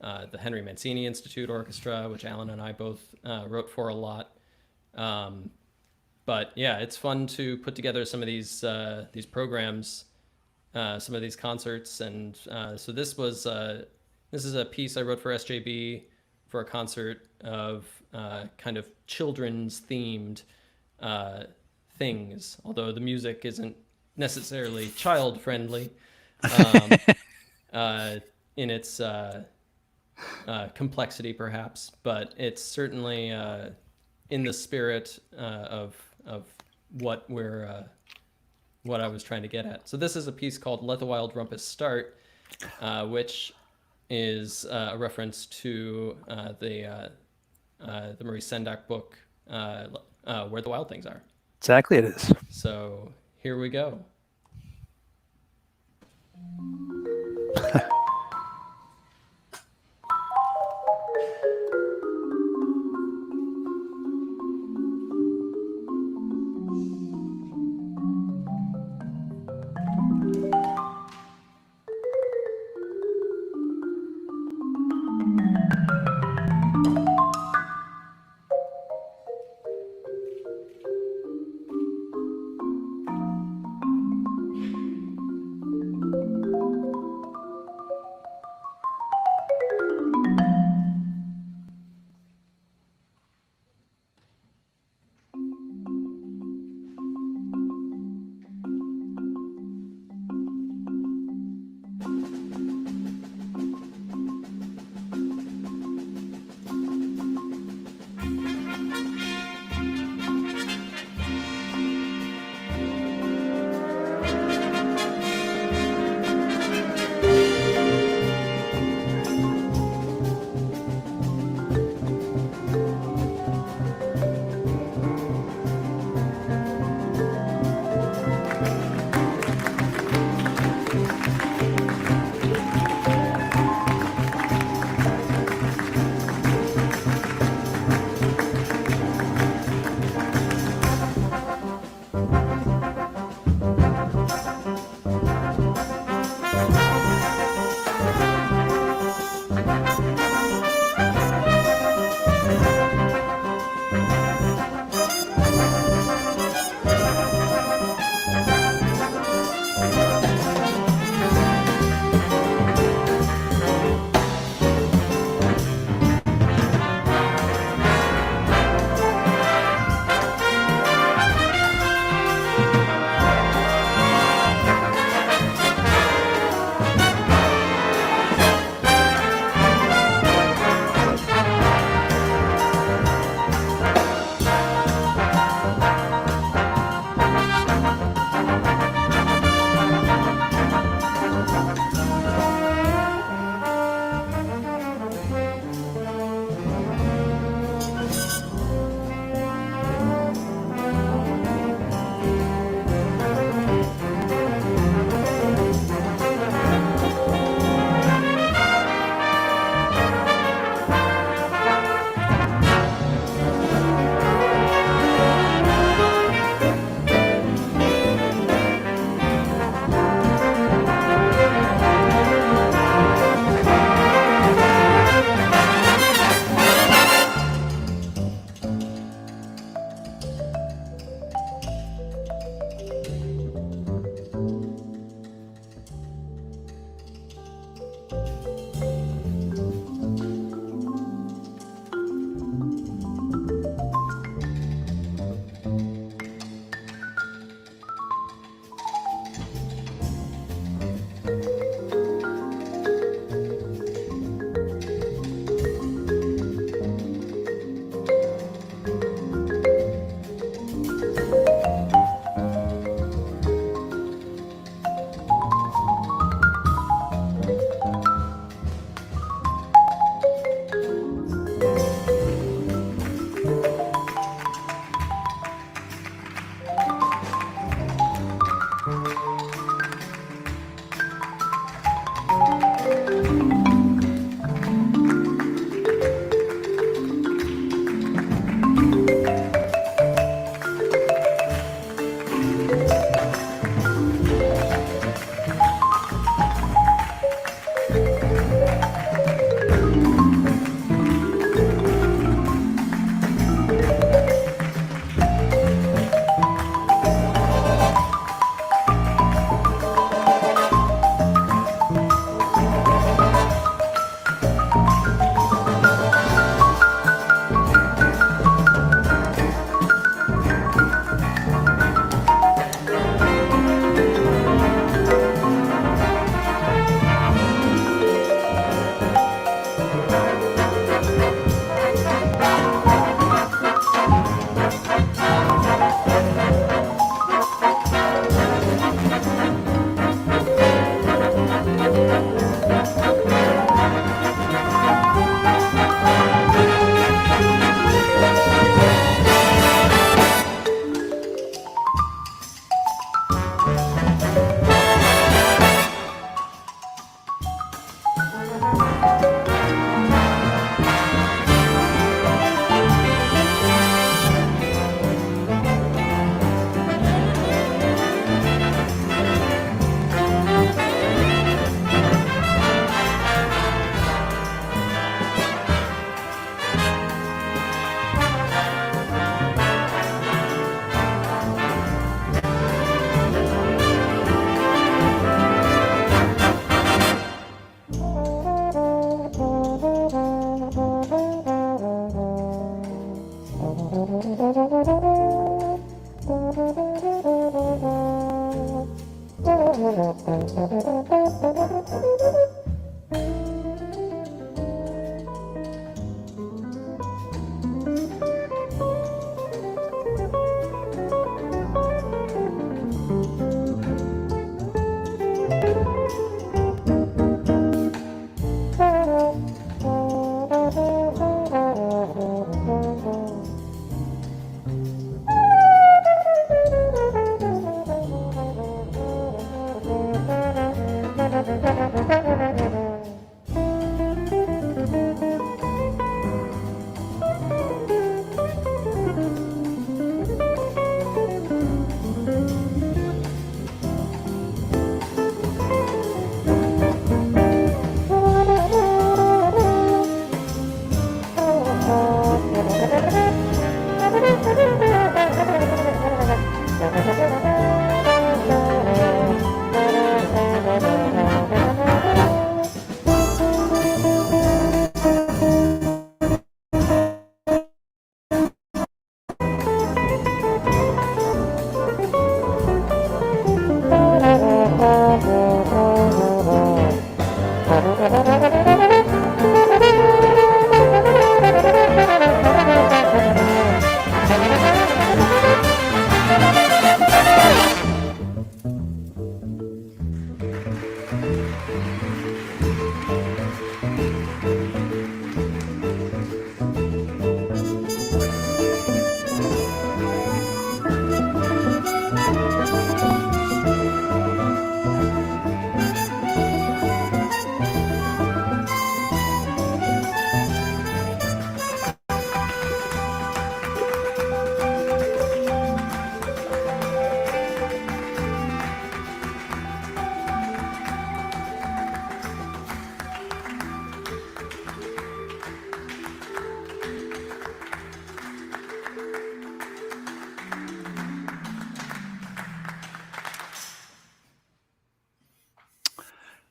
the Henry Mancini Institute Orchestra, which Alan and I both wrote for a lot. But yeah, it's fun to put together some of these programs, some of these concerts, and so this is a piece I wrote for SJB for a concert of kind of children's themed things, although the music isn't necessarily child friendly in its complexity, perhaps, but it's certainly in the spirit of what what I was trying to get at. So this is a piece called "Let the Wild Rumpus Start," which is a reference to the Maurice Sendak book, "Where the Wild Things Are." Exactly, it is. So here we go.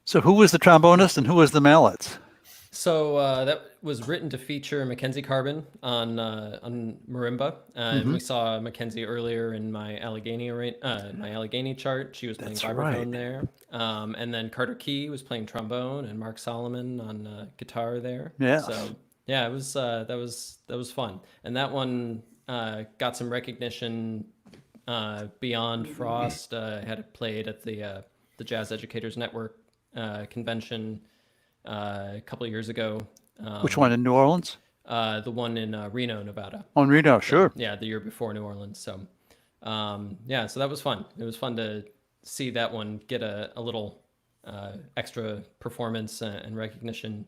So who was the trombonist and who was the mallets? So that was written to feature Mackenzie Carbon on marimba, and we saw Mackenzie earlier in my Allegheny chart. She was playing That's vibraphone right. there, and then Carter Key was playing trombone, and Mark Solomon on guitar there. Yeah. So yeah, it was that was fun, and that one got some recognition beyond Frost. Had it played at the Jazz Educators Network convention a couple of years ago. Which one, in New Orleans? The one in Reno, Nevada. Oh, in Reno, sure. Yeah, the year before New Orleans. So, yeah, so that was fun. It was fun to see that one get a little extra performance and recognition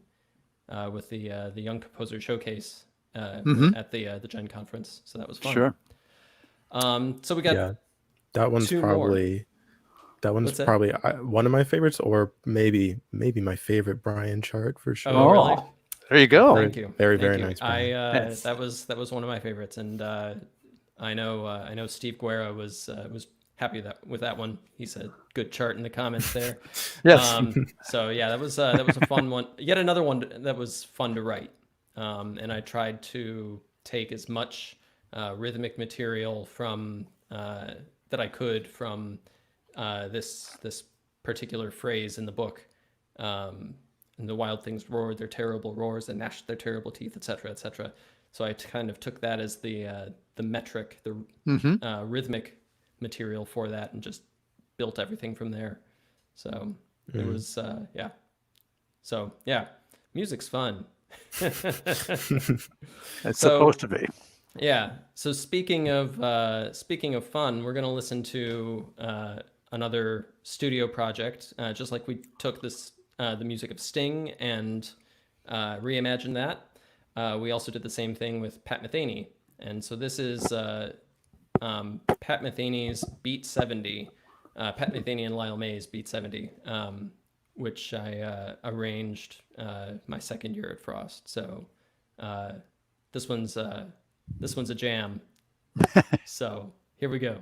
with the Young Composer Showcase at the Gen Conference. So that was fun. Sure. So we got Yeah, that one's two more. probably What's that? one of my favorites, or maybe my favorite Bryan chart for sure. Oh, really? There you go. Thank you. Very, Thank very you. nice, Brian. Yes. That was one of my favorites, and I know Steve Guerra was happy with that one. He said good chart in the comments there. Yes. So yeah, that was a fun one. Yet another one that was fun to write, and I tried to take as much rhythmic material from that I could from this particular phrase in the book. And the wild things roared their terrible roars and gnashed their terrible teeth, etc., etc. So I kind of took that as the metric, the rhythmic material for that, and just built everything from there. So it was yeah. So yeah, music's fun. It's supposed to be. Yeah. So speaking of fun, we're gonna listen to another studio project, just like we took the music of Sting and reimagined that. We also did the same thing with Pat Metheny, and so this is Pat Metheny's Beat 70. Pat Metheny and Lyle May's Beat 70, which I arranged my second year at Frost. So this one's a jam. So here we go.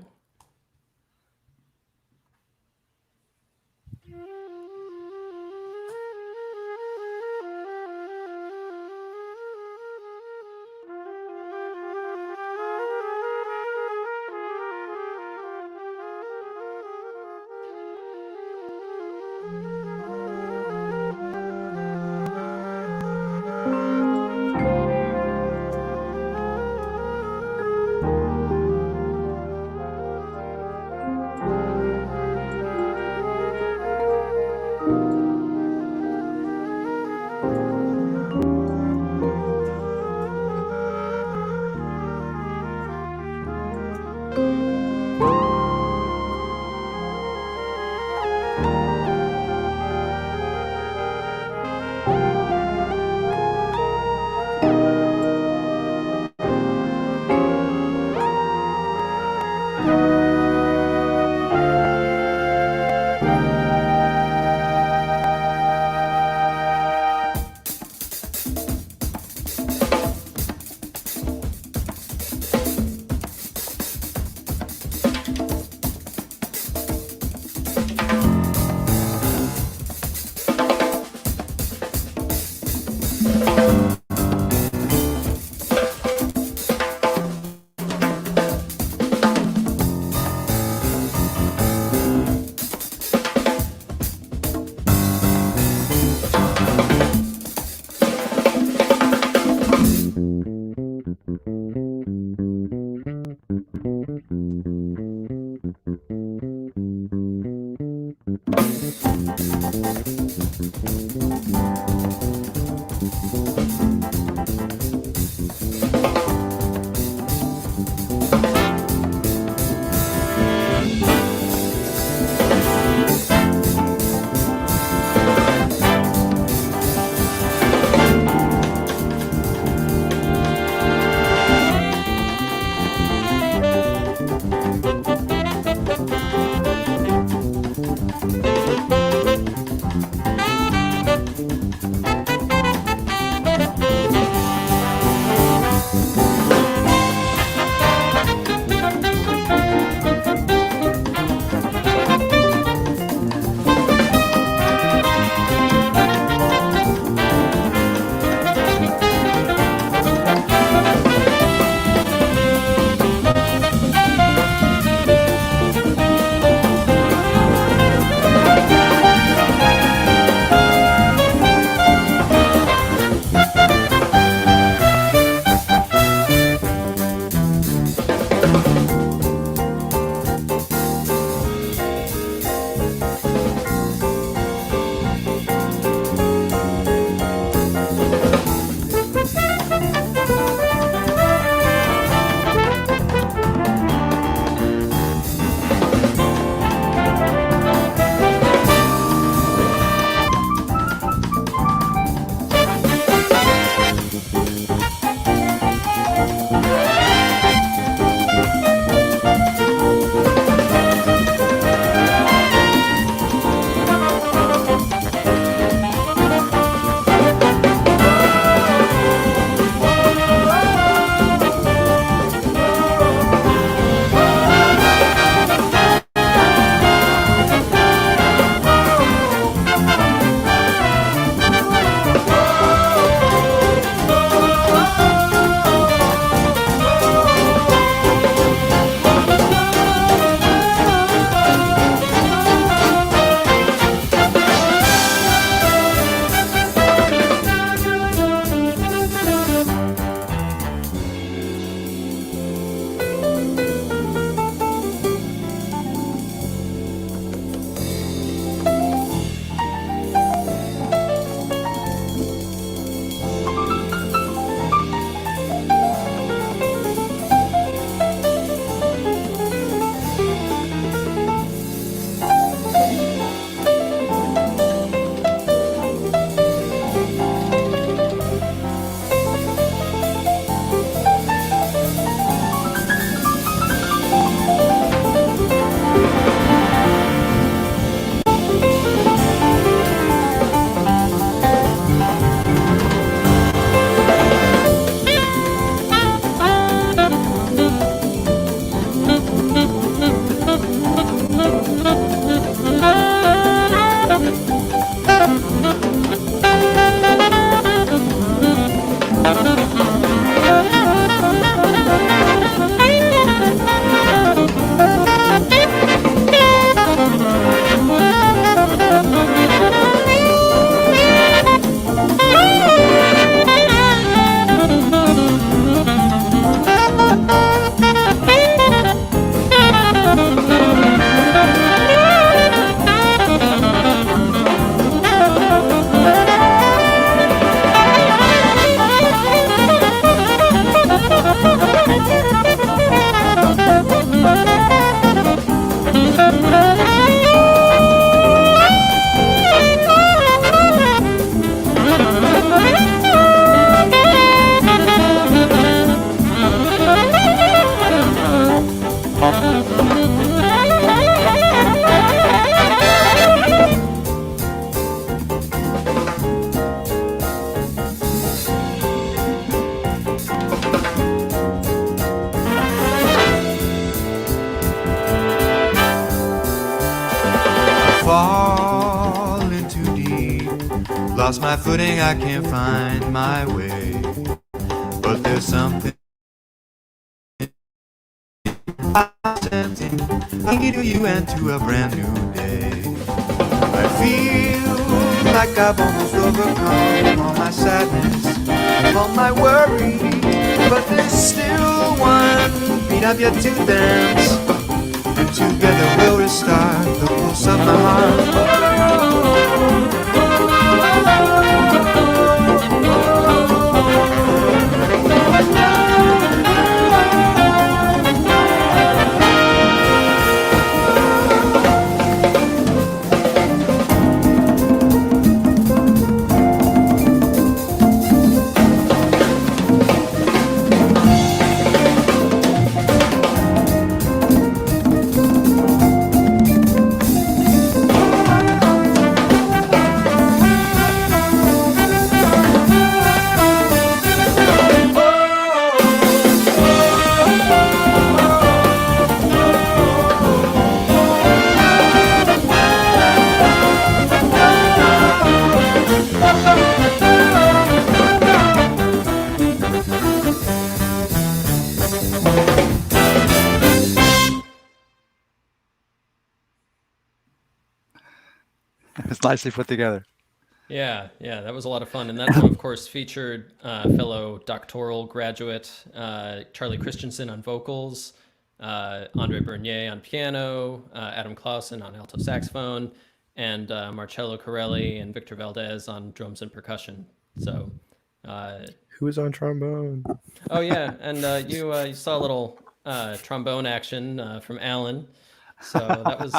lost my footing, I can't find my way. But there's something tempting, linking to you and to a brand new day. I feel like I've almost overcome all my sadness, all my worry, but there's still one beat I've yet to dance, and together we'll restart the pulse of my heart. It's nicely put together. Yeah, that was a lot of fun. And that one, of course, featured fellow doctoral graduate Charlie Christensen on vocals, Andre Bernier on piano, Adam Clausen on alto saxophone, and Marcello Corelli and Victor Valdez on drums and percussion. So, Who was on trombone? oh yeah, and you saw a little trombone action from Alan. So that was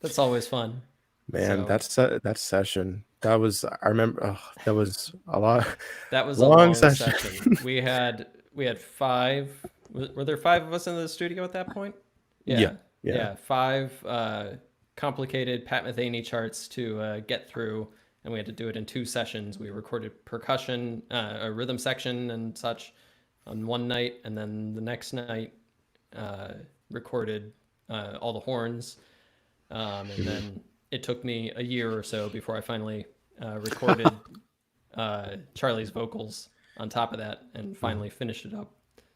that's always fun. Man, So- that session. That was, I remember. Oh, that was a lot. That was Long a long session. session. We had 5. Were there 5 of us in the studio at that point? Yeah. 5 complicated Pat Metheny charts to get through, and we had to do it in 2 sessions. We recorded percussion, a rhythm section, and such on one night, and then the next night recorded all the horns, and then it took me a year or so before I finally recorded Charlie's vocals on top of that and finally finished it up.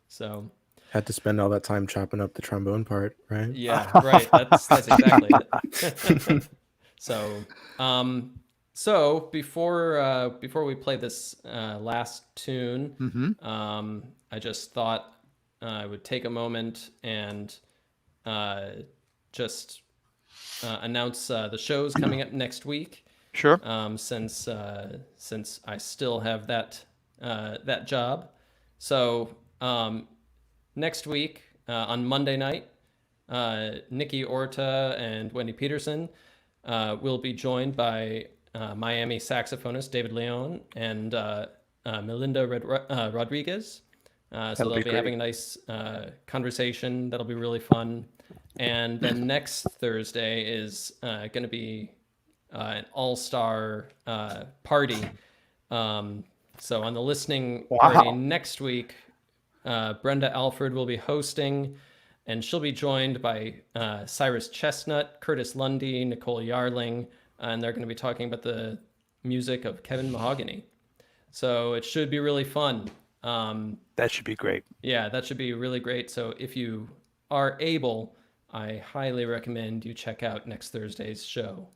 So Had to spend all that time chopping up the trombone part, right? yeah, right. That's exactly it. So before we play this last tune, I just thought I would take a moment and just announce the shows coming up next week. Sure. Since I still have that job. So next week on Monday night, Nikki Orta and Wendy Peterson will be joined by Miami saxophonist David Leon and Melinda Rodriguez. So they'll be having a nice conversation. That'll be really fun. And then next Thursday is going to be an all-star party. So on the listening party next week, Brenda Alford will be hosting, and she'll be joined by Cyrus Chestnut, Curtis Lundy, Nicole Yarling, and they're going to be talking about the music of Kevin Mahogany. So it should be really fun. That should be great. Yeah, that should be really great. So if you are able, I highly recommend you check out next Thursday's show.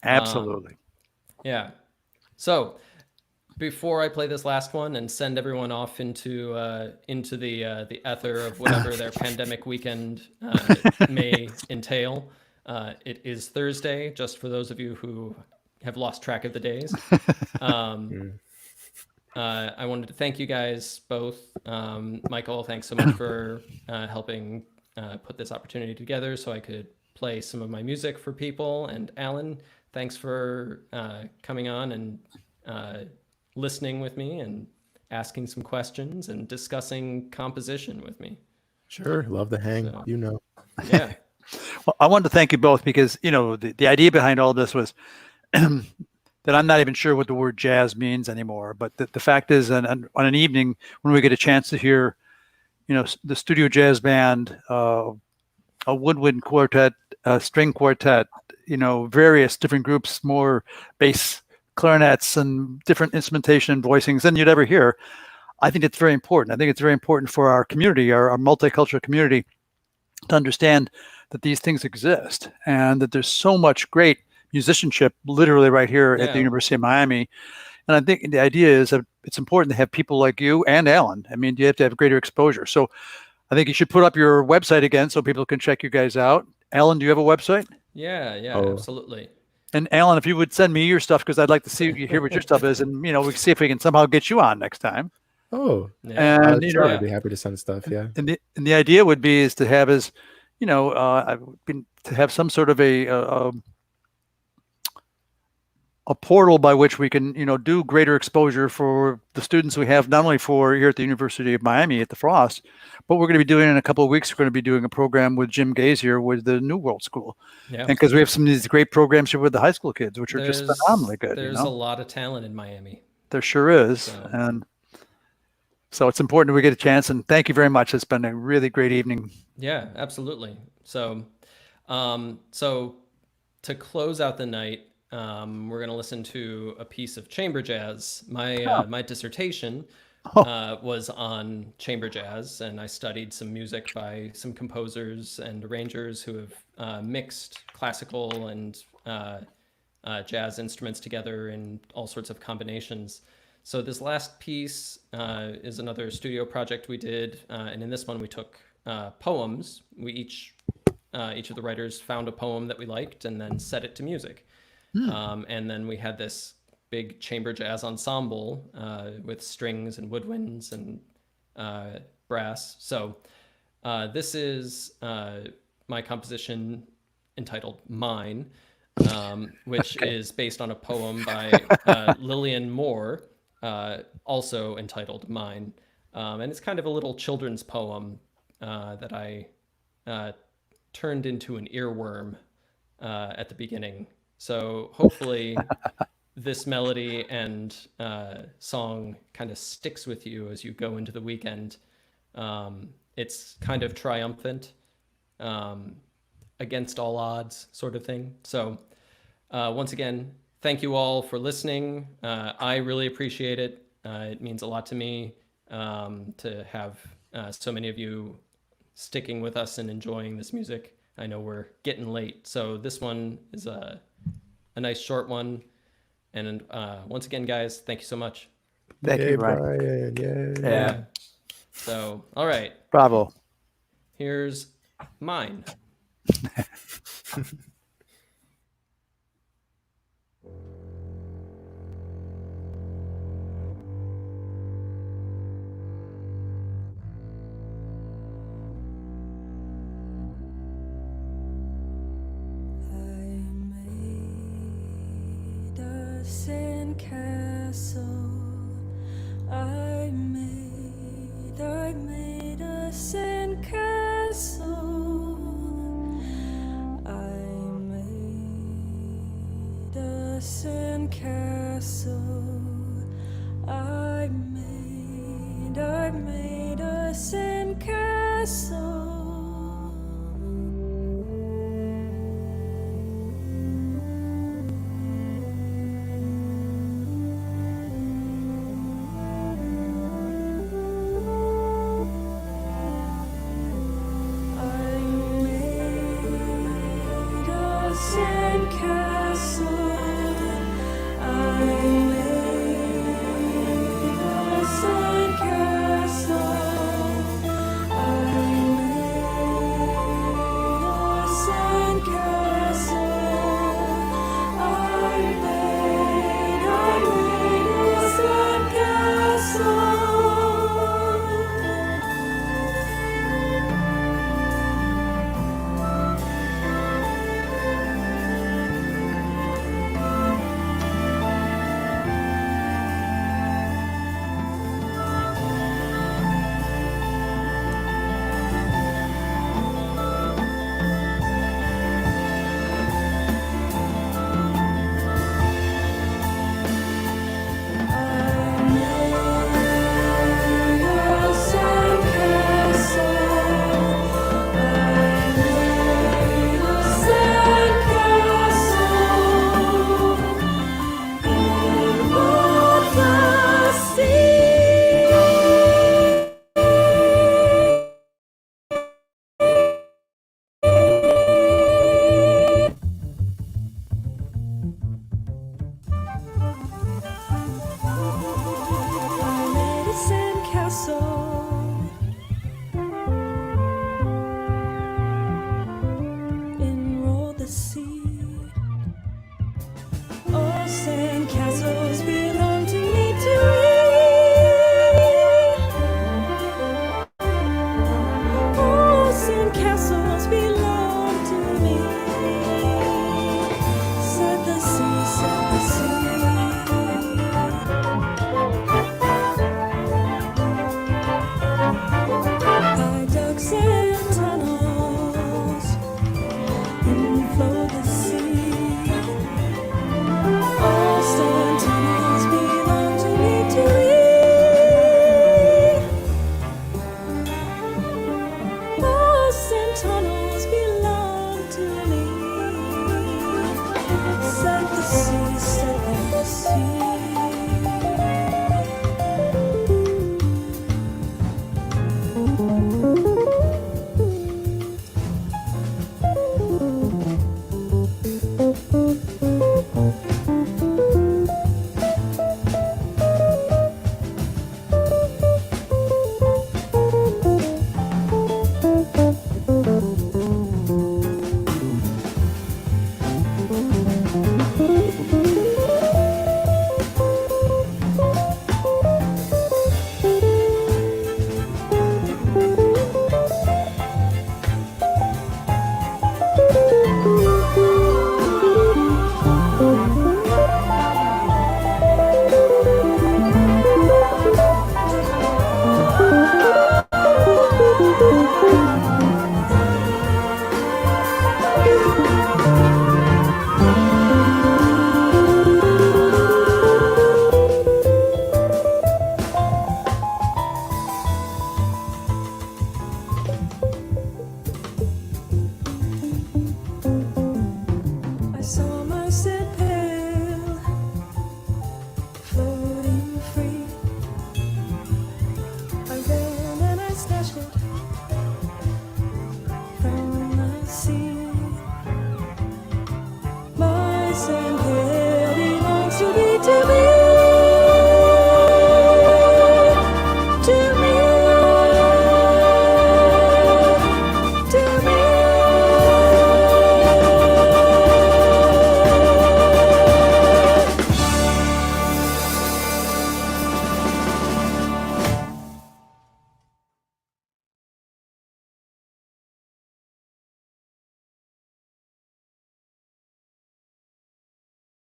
Absolutely. Yeah. So before I play this last one and send everyone off into the ether of whatever their pandemic weekend may entail, it is Thursday, just for those of you who have lost track of the days. I wanted to thank you guys both. Michael, thanks so much for helping put this opportunity together so I could play some of my music for people. And Alan, thanks for coming on and listening with me and asking some questions and discussing composition with me. Sure. Love the hang. So- You know. Yeah. Well, I wanted to thank you both because, the idea behind all this was that I'm not even sure what the word jazz means anymore. But the fact is, on an evening when we get a chance to hear, the studio jazz band, a woodwind quartet, a string quartet, various different groups, more bass clarinets and different instrumentation and voicings than you'd ever hear. I think it's very important. I think it's very important for our community, our multicultural community, to understand that these things exist and that there's so much great musicianship literally right here at the University of Miami. And I think the idea is that it's important to have people like you and Alan. I mean, you have to have greater exposure. So I think you should put up your website again so people can check you guys out. Alan, do you have a website? Yeah, Oh. absolutely. And Alan, if you would send me your stuff, because I'd like to hear what your stuff is, and we can see if we can somehow get you on next time. Oh, Yeah. And sure, I'd be happy to send stuff. Yeah. And the idea would be is to have to have some sort of a portal by which we can do greater exposure for the students we have, not only for here at the University of Miami at the Frost, but we're going to be doing in a couple of weeks. We're going to be doing a program with Jim Gaze here with the New World School, and because we have some of these great programs here with the high school kids, which are just phenomenally good. There's a lot of talent in Miami. There sure is, and so it's important that we get a chance. And thank you very much. It's been a really great evening. Yeah, absolutely. So, so to close out the night, we're going to listen to a piece of chamber jazz. My dissertation was on chamber jazz, and I studied some music by some composers and arrangers who have mixed classical and jazz instruments together in all sorts of combinations. So this last piece is another studio project we did, and in this one we took poems. We each of the writers found a poem that we liked and then set it to music. And then we had this big chamber jazz ensemble with strings and woodwinds and brass. So this is my composition entitled Mine, which is based on a poem by Lillian Moore, also entitled Mine. And it's kind of a little children's poem that I turned into an earworm at the beginning. So hopefully this melody and song kind of sticks with you as you go into the weekend. It's kind of triumphant, against all odds sort of thing. So once again, thank you all for listening. I really appreciate it. It means a lot to me to have so many of you sticking with us and enjoying this music. I know we're getting late, so this one is a nice short one. And once again, guys, thank you so much. Thank you, Brian. Yeah. So, all right. Bravo. Here's Mine. Sandcastle